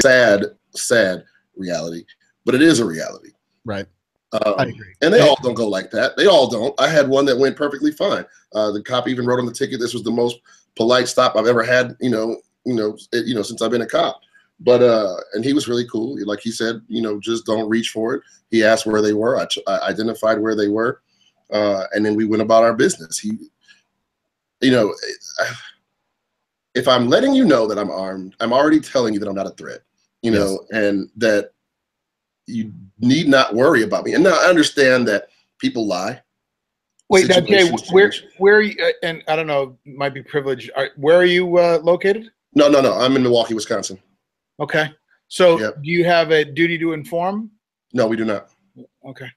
sad reality, but it is a reality. Right. I agree. And they all don't go like that. They all don't. I had one that went perfectly fine. The cop even wrote on the ticket, "This was the most polite stop I've ever had, since I've been a cop." But and he was really cool. Like he said, just don't reach for it. He asked where they were. I identified where they were, and then we went about our business. If I'm letting you know that I'm armed, I'm already telling you that I'm not a threat. And that you need not worry about me. And now I understand that people lie. Wait, now Jay, where are you? And I don't know, might be privileged. Where are you located? No. I'm in Milwaukee, Wisconsin. Okay. So do you have a duty to inform? No, we do not. Okay.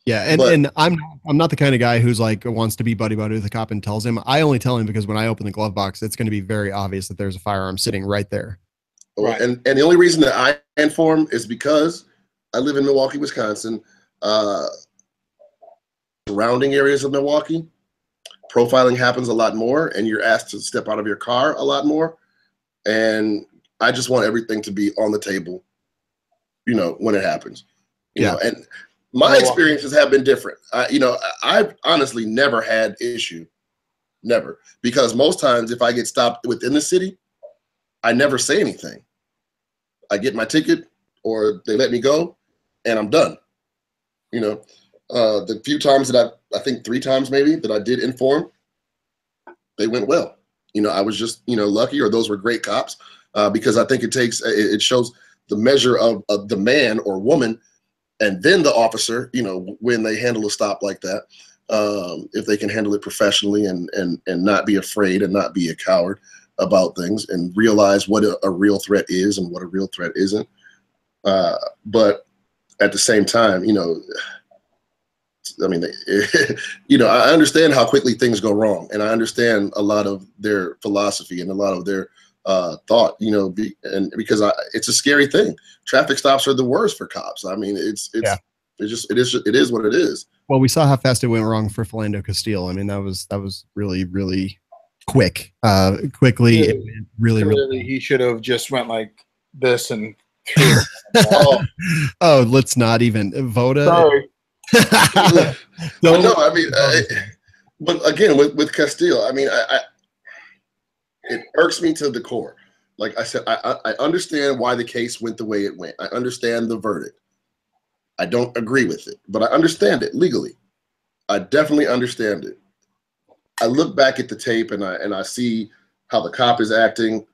Yeah, and I'm not the kind of guy who's like wants to be buddy with the cop and tells him. I only tell him because when I open the glove box, it's going to be very obvious that there's a firearm sitting right there. Right. And the only reason that I inform is because I live in Milwaukee, Wisconsin. Surrounding areas of Milwaukee, profiling happens a lot more, and you're asked to step out of your car a lot more. And I just want everything to be on the table, when it happens. And my experiences have been different. I've honestly never had issue, never, because most times if I get stopped within the city, I never say anything. I get my ticket or they let me go and I'm done. The few times that I think 3 times maybe that I did inform, they went well. I was just, lucky, or those were great cops, because I think it shows the measure of the man or woman and then the officer, when they handle a stop like that, if they can handle it professionally and not be afraid and not be a coward about things and realize what a real threat is and what a real threat isn't. But at the same time, I understand how quickly things go wrong, and I understand a lot of their philosophy and a lot of their thought, because it's a scary thing. Traffic stops are the worst for cops. I mean, it is what it is. Well, we saw how fast it went wrong for Philando Castile. I mean, that was really, really quick. Quickly, really. He should have just went like this and. Oh, let's not even Voda. Sorry. No, I mean, but again, with Castile, I mean, it irks me to the core. Like I said, I understand why the case went the way it went. I understand the verdict. I don't agree with it, but I understand it legally. I definitely understand it. I look back at the tape and I see how the cop is acting,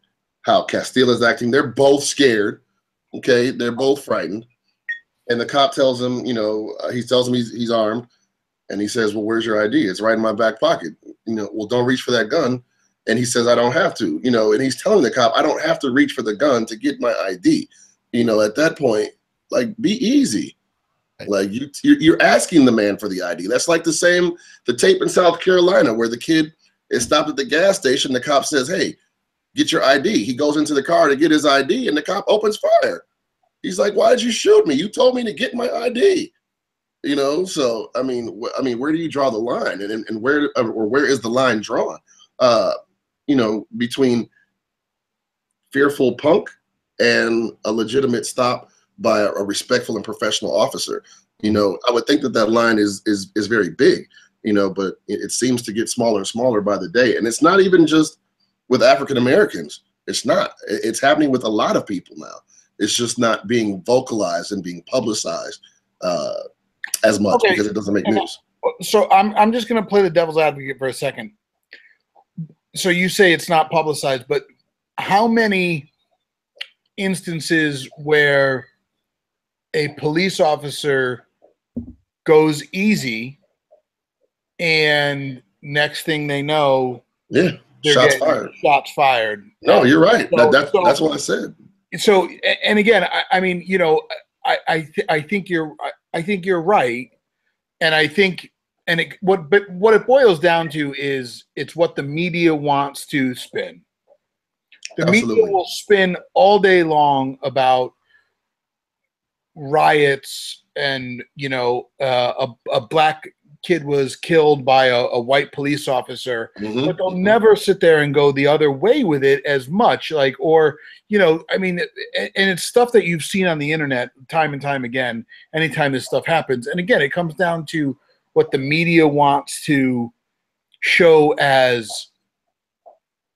how Castile is acting. They're both scared. Okay, they're both frightened. And the cop tells him, he tells him he's armed, and he says, "Well, where's your ID?" "It's right in my back pocket." "Well, don't reach for that gun." And he says, "I don't have to." And he's telling the cop, "I don't have to reach for the gun to get my ID." At that point, like, be easy. Like you're asking the man for the ID. That's like the tape in South Carolina where the kid is stopped at the gas station. The cop says, "Hey, get your ID." He goes into the car to get his ID, and the cop opens fire. He's like, "Why did you shoot me? You told me to get my ID." So I mean, where do you draw the line, and where is the line drawn? Between fearful punk and a legitimate stop by a respectful and professional officer. I would think that line is very big. But it seems to get smaller and smaller by the day, and it's not even just with African Americans. It's not. It's happening with a lot of people now. It's just not being vocalized and being publicized as much because it doesn't make news. So I'm just going to play the devil's advocate for a second. So you say it's not publicized, but how many instances where a police officer goes easy and next thing they know, shots fired. No, you're right. That's what I said. So, and again, I mean, I think you're right, and I think, but what it boils down to is it's what the media wants to spin. The media will spin all day long about riots and a black kid was killed by a white police officer, Mhm. but they'll never sit there and go the other way with it as much. Like, or, you know, I mean, and it's stuff that you've seen on the internet time and time again, anytime this stuff happens. And again, it comes down to what the media wants to show as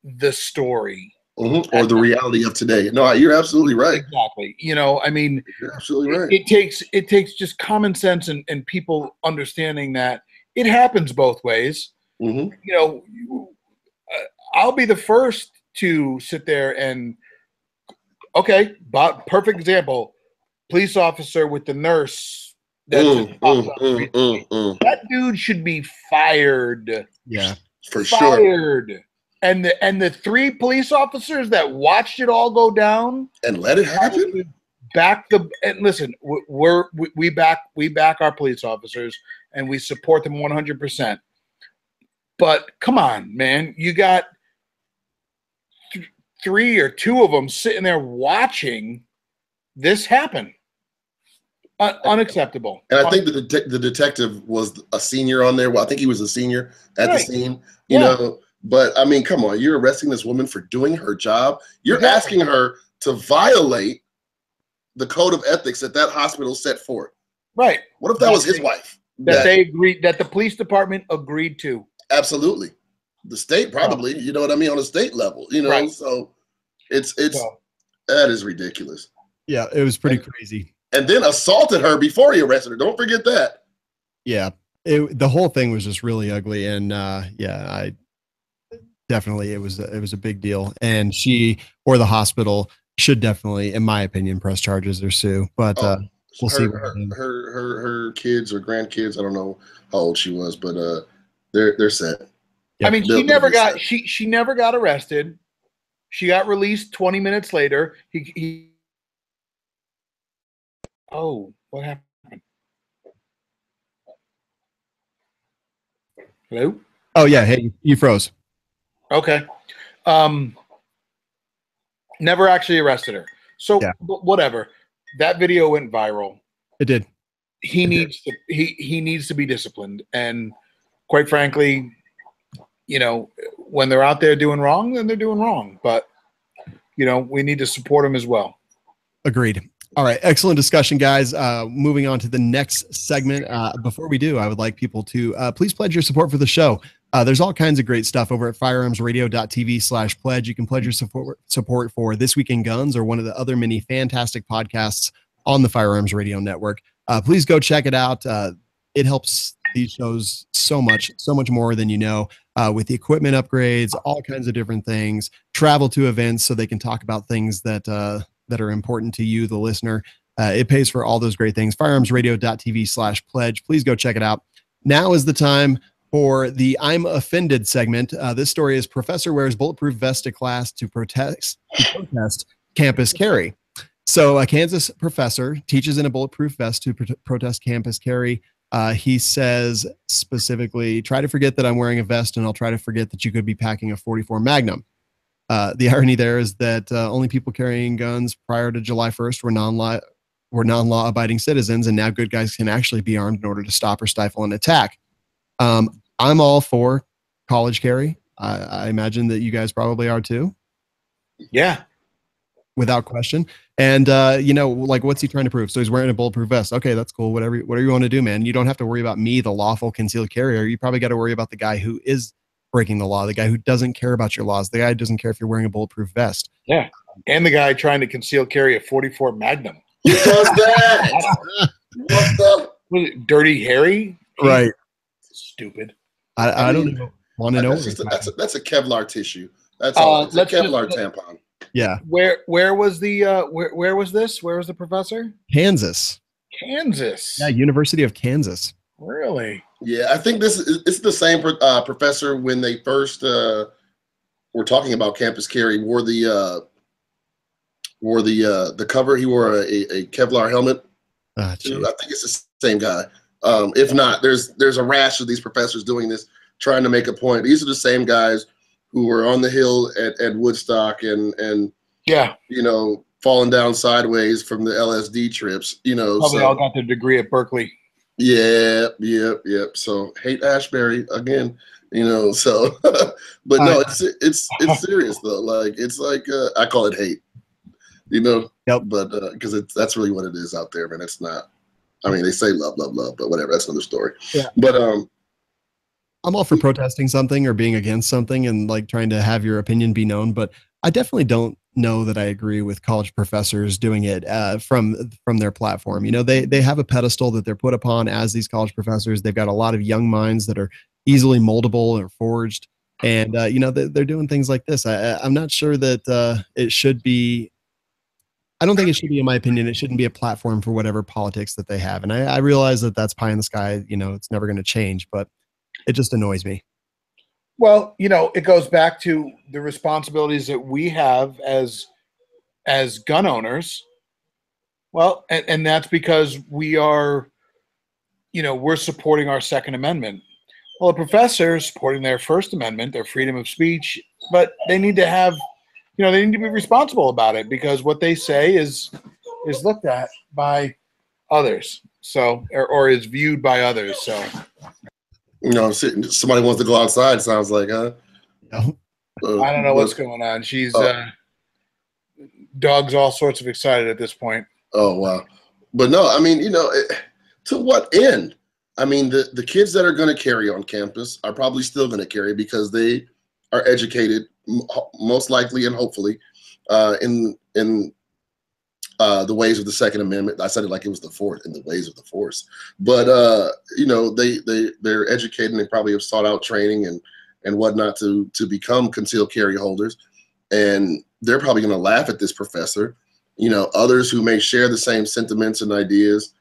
the story. Mhm. Or the reality of today. No, you're absolutely right. Exactly. You know, I mean, You're absolutely right. it takes just common sense and people understanding that it happens both ways. Mhm. You know, I'll be the first to sit there and, okay, perfect example, police officer with the nurse. That dude should be fired. Yeah, For sure. Fired. And the 3 police officers that watched it all go down And let it happen. and listen, we back our police officers and we support them 100%. But come on, man, you got 3 or 2 of them sitting there watching this happen. Unacceptable. And I think the detective was a senior on there. Well, I think he was a senior at the scene. You know. But I mean, come on, you're arresting this woman for doing her job. You're asking her to violate the code of ethics that hospital set forth. Right. What if that was his wife? That they agreed, that the police department agreed to. Absolutely. The state probably, you know what I mean, on a state level, you know. Right. So it's that is ridiculous. Yeah, it was pretty crazy. And then assaulted her before he arrested her. Don't forget that. Yeah. The whole thing was just really ugly. And definitely it was a big deal, and she or the hospital should definitely, in my opinion, press charges or sue. But we'll see. Her kids or grandkids, I don't know how old she was, but they're set. Yep. I mean, she never got arrested. She got released 20 minutes later. Oh, what happened? Hello? Oh yeah, hey, you froze. Okay. Never actually arrested her. So whatever. That video went viral. It did. He needs to be disciplined. And quite frankly, you know, when they're out there doing wrong, then they're doing wrong. But, you know, we need to support them as well. Agreed. All right. Excellent discussion, guys. Moving on to the next segment. Before we do, I would like people to please pledge your support for the show. There's all kinds of great stuff over at firearmsradio.tv/pledge. You can pledge your support for This Week in Guns or one of the other many fantastic podcasts on the Firearms Radio Network. Please go check it out. It helps these shows so much more than you know, with the equipment upgrades, all kinds of different things, travel to events so they can talk about things that are important to you, the listener. It pays for all those great things. Firearmsradio.tv/pledge. Please go check it out. Now is the time for the I'm Offended segment. This story is Professor wears bulletproof vest to class to protest campus carry. So a Kansas professor teaches in a bulletproof vest to protest campus carry. He says specifically, try to forget that I'm wearing a vest and I'll try to forget that you could be packing a .44 Magnum. The irony there is that only people carrying guns prior to July 1st were non-law abiding citizens, and now good guys can actually be armed in order to stop or stifle an attack. I'm all for college carry. I imagine that you guys probably are too. Yeah. Without question. And, you know, like, what's he trying to prove? So he's wearing a bulletproof vest. Okay, that's cool. Whatever you want to do, man. You don't have to worry about me, the lawful concealed carrier. You probably got to worry about the guy who is breaking the law, the guy who doesn't care about your laws, the guy who doesn't care if you're wearing a bulletproof vest. Yeah. And the guy trying to conceal carry a .44 Magnum. Who does that? What the? Dirty Harry? Right. Stupid. I don't even want to know. That's a Kevlar tissue. That's all. It's a Kevlar tampon. Yeah. Where was the where was this? Where was the professor? Kansas. Yeah, University of Kansas. Really? Yeah, I think it's the same professor when they first were talking about campus carry wore the cover. He wore a Kevlar helmet. I think it's the same guy. If not, there's a rash of these professors doing this, trying to make a point. These are the same guys who were on the hill at Woodstock and you know, falling down sideways from the LSD trips. You know, probably all got their degree at Berkeley. Yeah. So hate Ashbury again, so, but no, it's serious though. Like, it's like, I call it hate, Yep. but, cause that's really what it is out there, man. It's not, I mean, they say love, but whatever. That's another story. Yeah. But, I'm all for protesting something or being against something and like trying to have your opinion be known, but I definitely don't know that I agree with college professors doing it from their platform. They have a pedestal that they're put upon as these college professors. They've got a lot of young minds that are easily moldable or forged, and they're doing things like this. I'm not sure that it should be. I don't think it should be, in my opinion, it shouldn't be a platform for whatever politics that they have. And I realize that that's pie in the sky. It's never going to change, but it just annoys me. Well, it goes back to the responsibilities that we have as gun owners. Well, and that's because we are, we're supporting our Second Amendment. Well, the professors supporting their First Amendment, their freedom of speech, but they need to have, they need to be responsible about it, because what they say is looked at by others, so or is viewed by others. So. Somebody wants to go outside. Sounds like, huh? I don't know what's going on. She's dog's all sorts of excited at this point. Oh wow! But no, I mean, to what end? I mean, the kids that are going to carry on campus are probably still going to carry because they are educated, most likely and hopefully, in the ways of the Second Amendment. I said it like it was the fourth, in the ways of the force. But they're educated and they probably have sought out training and whatnot to become concealed carry holders. And they're probably going to laugh at this professor. Others who may share the same sentiments and ideas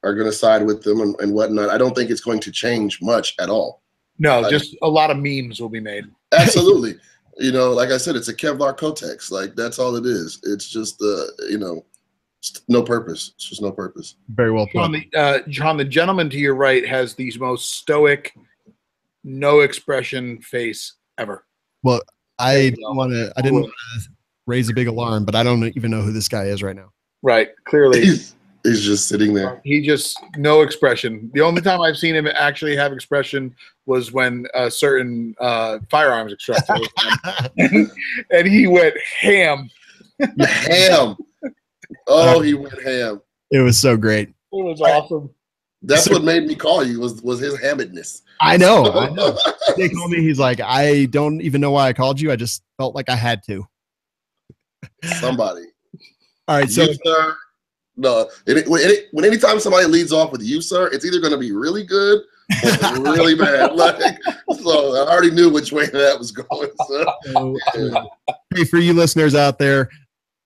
are going to side with them and whatnot. I don't think it's going to change much at all. No, just a lot of memes will be made. Absolutely. Like I said, it's a Kevlar Kotex. Like, that's all it is. It's just, no purpose. It's just no purpose. Very well put. John, the gentleman to your right has the most stoic, no expression face ever. Well, I didn't want to raise a big alarm, but I don't even know who this guy is right now. Right. Clearly. He's just sitting there. He just no expression. The only time I've seen him actually have expression was when a certain firearms instructor and he went ham. Ham. Oh, he went ham. It was so great. It was awesome. That's what made me call you was his hammedness. I know. He told me, he's like, I don't even know why I called you. I just felt like I had to. Somebody. All right. So, you, sir, no, when anytime somebody leads off with you, sir, it's either going to be really good or really bad. So I already knew which way that was going. So. Hey, for you listeners out there,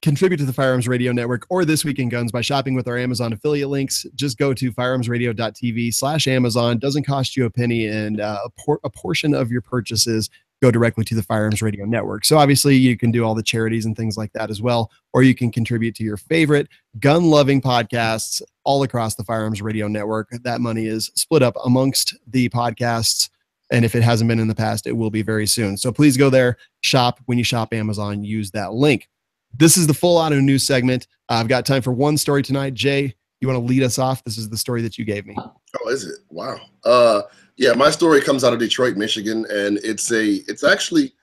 contribute to the Firearms Radio Network or This Week in Guns by shopping with our Amazon affiliate links. Just go to firearmsradio.tv/Amazon. Doesn't cost you a penny, and a portion of your purchases go directly to the Firearms Radio Network. So obviously you can do all the charities and things like that as well, or you can contribute to your favorite gun-loving podcasts all across the Firearms Radio Network. That money is split up amongst the podcasts, and if it hasn't been in the past, it will be very soon. So please go there, shop. When you shop Amazon, use that link. This is the full auto news segment. I've got time for one story tonight. Jay, you want to lead us off? This is the story that you gave me. Oh, is it? Wow. Yeah, my story comes out of Detroit, Michigan, and it's actually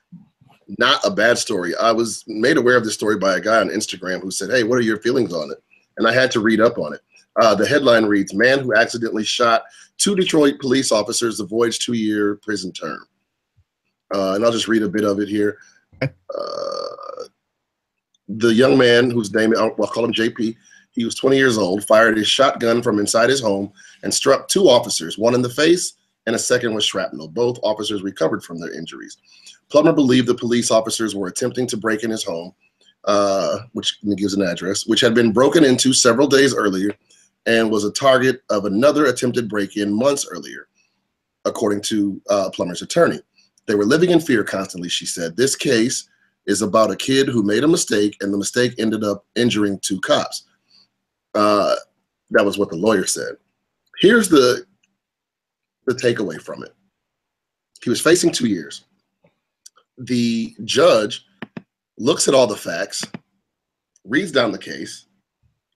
not a bad story. I was made aware of this story by a guy on Instagram who said, "Hey, what are your feelings on it?" And I had to read up on it. The headline reads, "Man who accidentally shot 2 Detroit police officers avoids 2-year prison term." And I'll just read a bit of it here. The young man, whose name, I'll call him JP, he was 20 years old, fired his shotgun from inside his home and struck 2 officers, one in the face and a second with shrapnel. Both officers recovered from their injuries. Plummer believed the police officers were attempting to break in his home, which gives an address, which had been broken into several days earlier and was a target of another attempted break-in months earlier, according to Plummer's attorney. They were living in fear constantly, she said. This case is about a kid who made a mistake, and the mistake ended up injuring 2 cops. That was what the lawyer said. Here's the takeaway from it. He was facing 2 years. The judge looks at all the facts, reads down the case,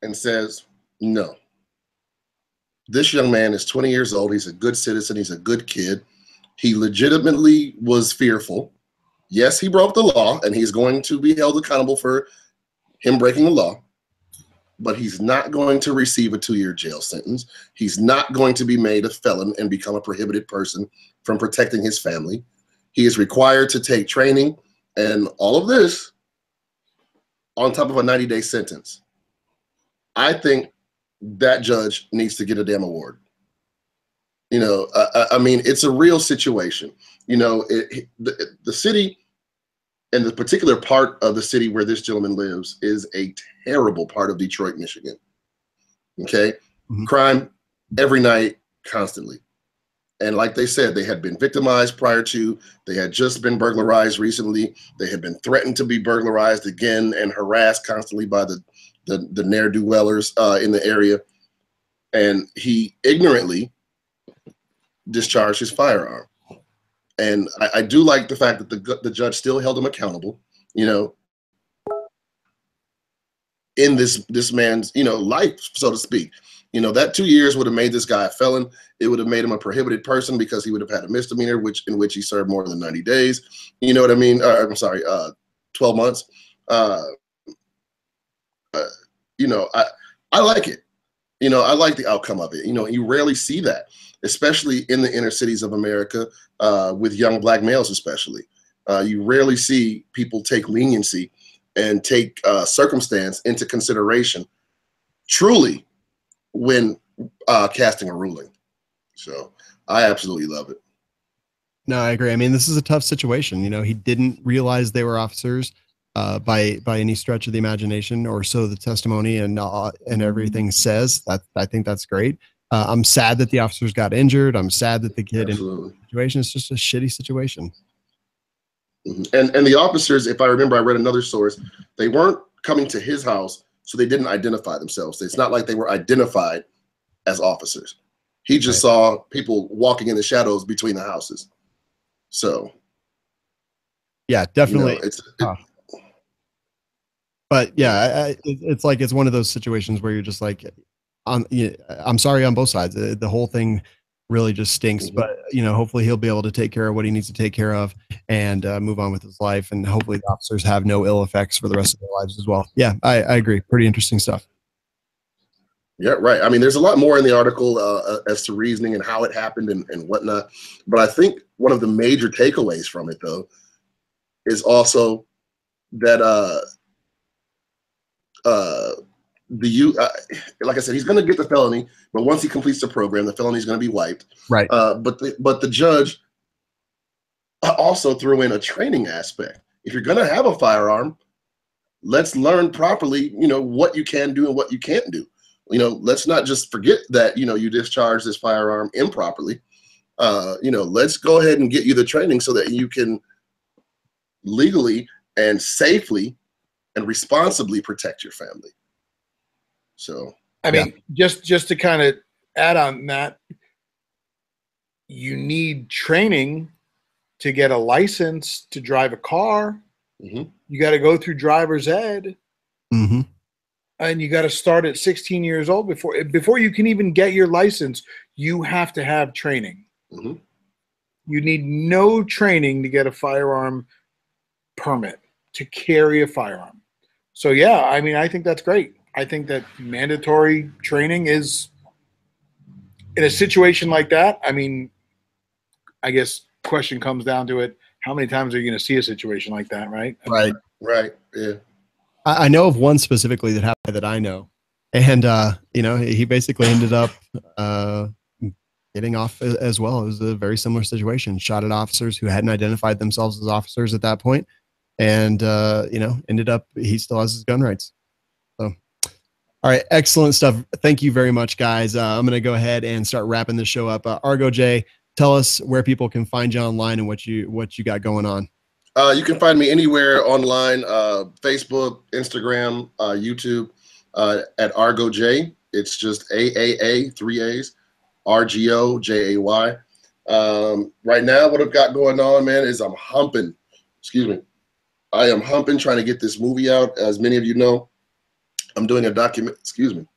and says, no. This young man is 20 years old. He's a good citizen. He's a good kid. He legitimately was fearful. Yes, he broke the law, and he's going to be held accountable for him breaking the law. But he's not going to receive a 2-year jail sentence. He's not going to be made a felon and become a prohibited person from protecting his family. He is required to take training and all of this on top of a 90-day sentence. I think that judge needs to get a damn award. You know, I mean, it's a real situation. You know, the city and the particular part of the city where this gentleman lives is a terrible part of Detroit, Michigan. Okay? Mm-hmm. Crime every night, constantly. And like they said, they had been victimized prior to, they had just been burglarized recently. They had been threatened to be burglarized again and harassed constantly by the ne'er-do-wellers in the area. And he ignorantly discharged his firearm. And I do like the fact that the judge still held him accountable, you know, in this man's, you know, life, so to speak. You know, that 2 years would have made this guy a felon. It would have made him a prohibited person because he would have had a misdemeanor, in which he served more than 90 days. You know what I mean? I'm sorry, 12 months. You know, I like it. You know, I like the outcome of it. You know, you rarely see that, especially in the inner cities of America, with young black males especially. You rarely see people take leniency and take circumstance into consideration truly when casting a ruling. So I absolutely love it. No, I agree. I mean, this is a tough situation. You know, he didn't realize they were officers by any stretch of the imagination, or so the testimony and everything says. That I think that's great. I'm sad that the officers got injured. I'm sad that the kid Absolutely. In the situation. It's just a shitty situation. Mm-hmm. And the officers, if I remember, I read another source, they weren't coming to his house, so they didn't identify themselves. It's not like they were identified as officers. He just saw people walking in the shadows between the houses. So, yeah, definitely. You know, but yeah, it's like it's one of those situations where you're just like, I'm sorry on both sides. The whole thing really just stinks. Mm-hmm. But you know, hopefully he'll be able to take care of what he needs to take care of and move on with his life. And hopefully the officers have no ill effects for the rest of their lives as well. Yeah, I agree. Pretty interesting stuff. Yeah, right. I mean, there's a lot more in the article as to reasoning and how it happened and whatnot. But I think one of the major takeaways from it, though, is also that like I said, he's going to get the felony, but once he completes the program, the felony is going to be wiped. Right. But the judge also threw in a training aspect. If you're going to have a firearm, let's learn properly, you know, what you can do and what you can't do. You know, let's not just forget that, you know, you discharged this firearm improperly. You know, let's go ahead and get you the training so that you can legally and safely and responsibly protect your family. So, I mean, just to kind of add on that, you need training to get a license to drive a car. Mm-hmm. You got to go through driver's ed. Mm-hmm. And you got to start at 16 years old before you can even get your license. You have to have training. Mm-hmm. You need no training to get a firearm permit to carry a firearm. So yeah, I mean, I think that's great. I think that mandatory training is, in a situation like that, I mean, I guess question comes down to it, how many times are you going to see a situation like that, right? Right, yeah. I know of one specifically that I know, and you know, he basically ended up getting off as well. It was a very similar situation. Shot at officers who hadn't identified themselves as officers at that point, and you know, ended up he still has his gun rights. So, all right, excellent stuff. Thank you very much, guys. I'm going to go ahead and start wrapping this show up. Argo J, tell us where people can find you online and what you got going on. You can find me anywhere online, Facebook, Instagram, YouTube, at Argo J. It's just AAA, 3 A's, RGOJAY. Right now, what I've got going on, man, is I'm humping. Excuse me. I am humping trying to get this movie out. As many of you know, I'm doing a document. Excuse me.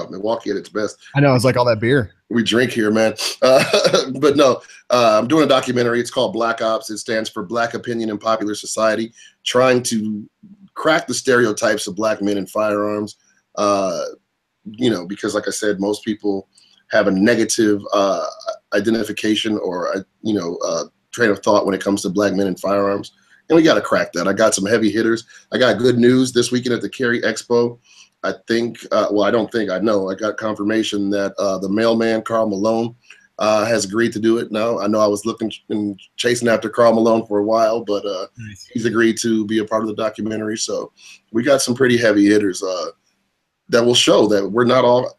Milwaukee at its best. I know, it's like all that beer. We drink here, man. But no, I'm doing a documentary. It's called Black Ops. It stands for Black Opinion in Popular Society, trying to crack the stereotypes of Black men in firearms. Because like I said, most people have a negative identification or, train of thought when it comes to Black men in firearms. And we got to crack that. I got some heavy hitters. I got good news this weekend at the Cary Expo. I think, I know. I got confirmation that the mailman, Karl Malone, has agreed to do it now. I know I was looking and chasing after Karl Malone for a while, but Nice. He's agreed to be a part of the documentary. So we got some pretty heavy hitters that will show that we're not all,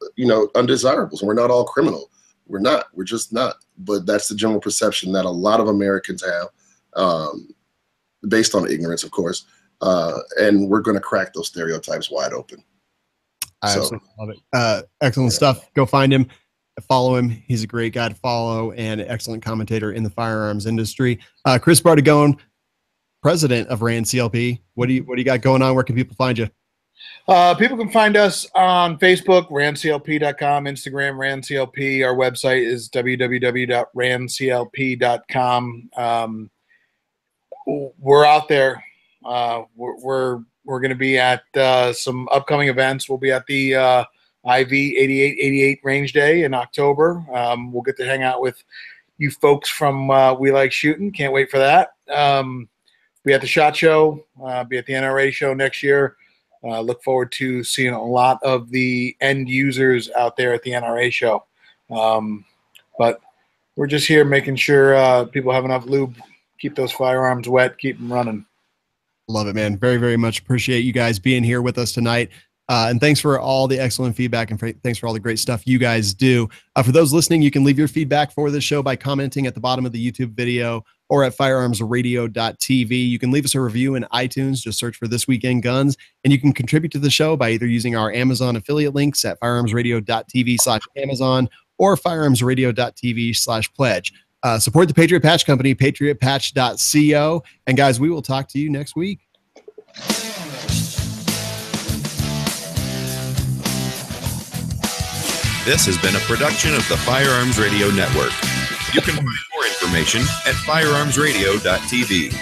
undesirables, and we're not all criminal. We're not. We're just not. But that's the general perception that a lot of Americans have, based on ignorance, of course. And we're going to crack those stereotypes wide open. I absolutely love it. Excellent stuff. Go find him, follow him. He's a great guy to follow and an excellent commentator in the firearms industry. Chris Bartagone, president of RAND CLP. What do you got going on? Where can people find you? People can find us on Facebook, randclp.com, Instagram, randclp. Our website is www.randclp.com. We're out there. We're going to be at some upcoming events. We'll be at the IV 8888 Range Day in October. We'll get to hang out with you folks from We Like Shooting. Can't wait for that. Be at the SHOT Show. Be at the NRA show next year. Look forward to seeing a lot of the end users out there at the NRA show. But we're just here making sure people have enough lube, keep those firearms wet, keep them running. Love it, man. Very, very much appreciate you guys being here with us tonight. And thanks for all the excellent feedback and thanks for all the great stuff you guys do. For those listening, you can leave your feedback for this show by commenting at the bottom of the YouTube video or at firearmsradio.tv. You can leave us a review in iTunes. Just search for This Weekend Guns. And you can contribute to the show by either using our Amazon affiliate links at firearmsradio.tv/Amazon or firearmsradio.tv/pledge. Support the Patriot Patch Company, patriotpatch.co. And guys, we will talk to you next week. This has been a production of the Firearms Radio Network. You can find more information at firearmsradio.tv.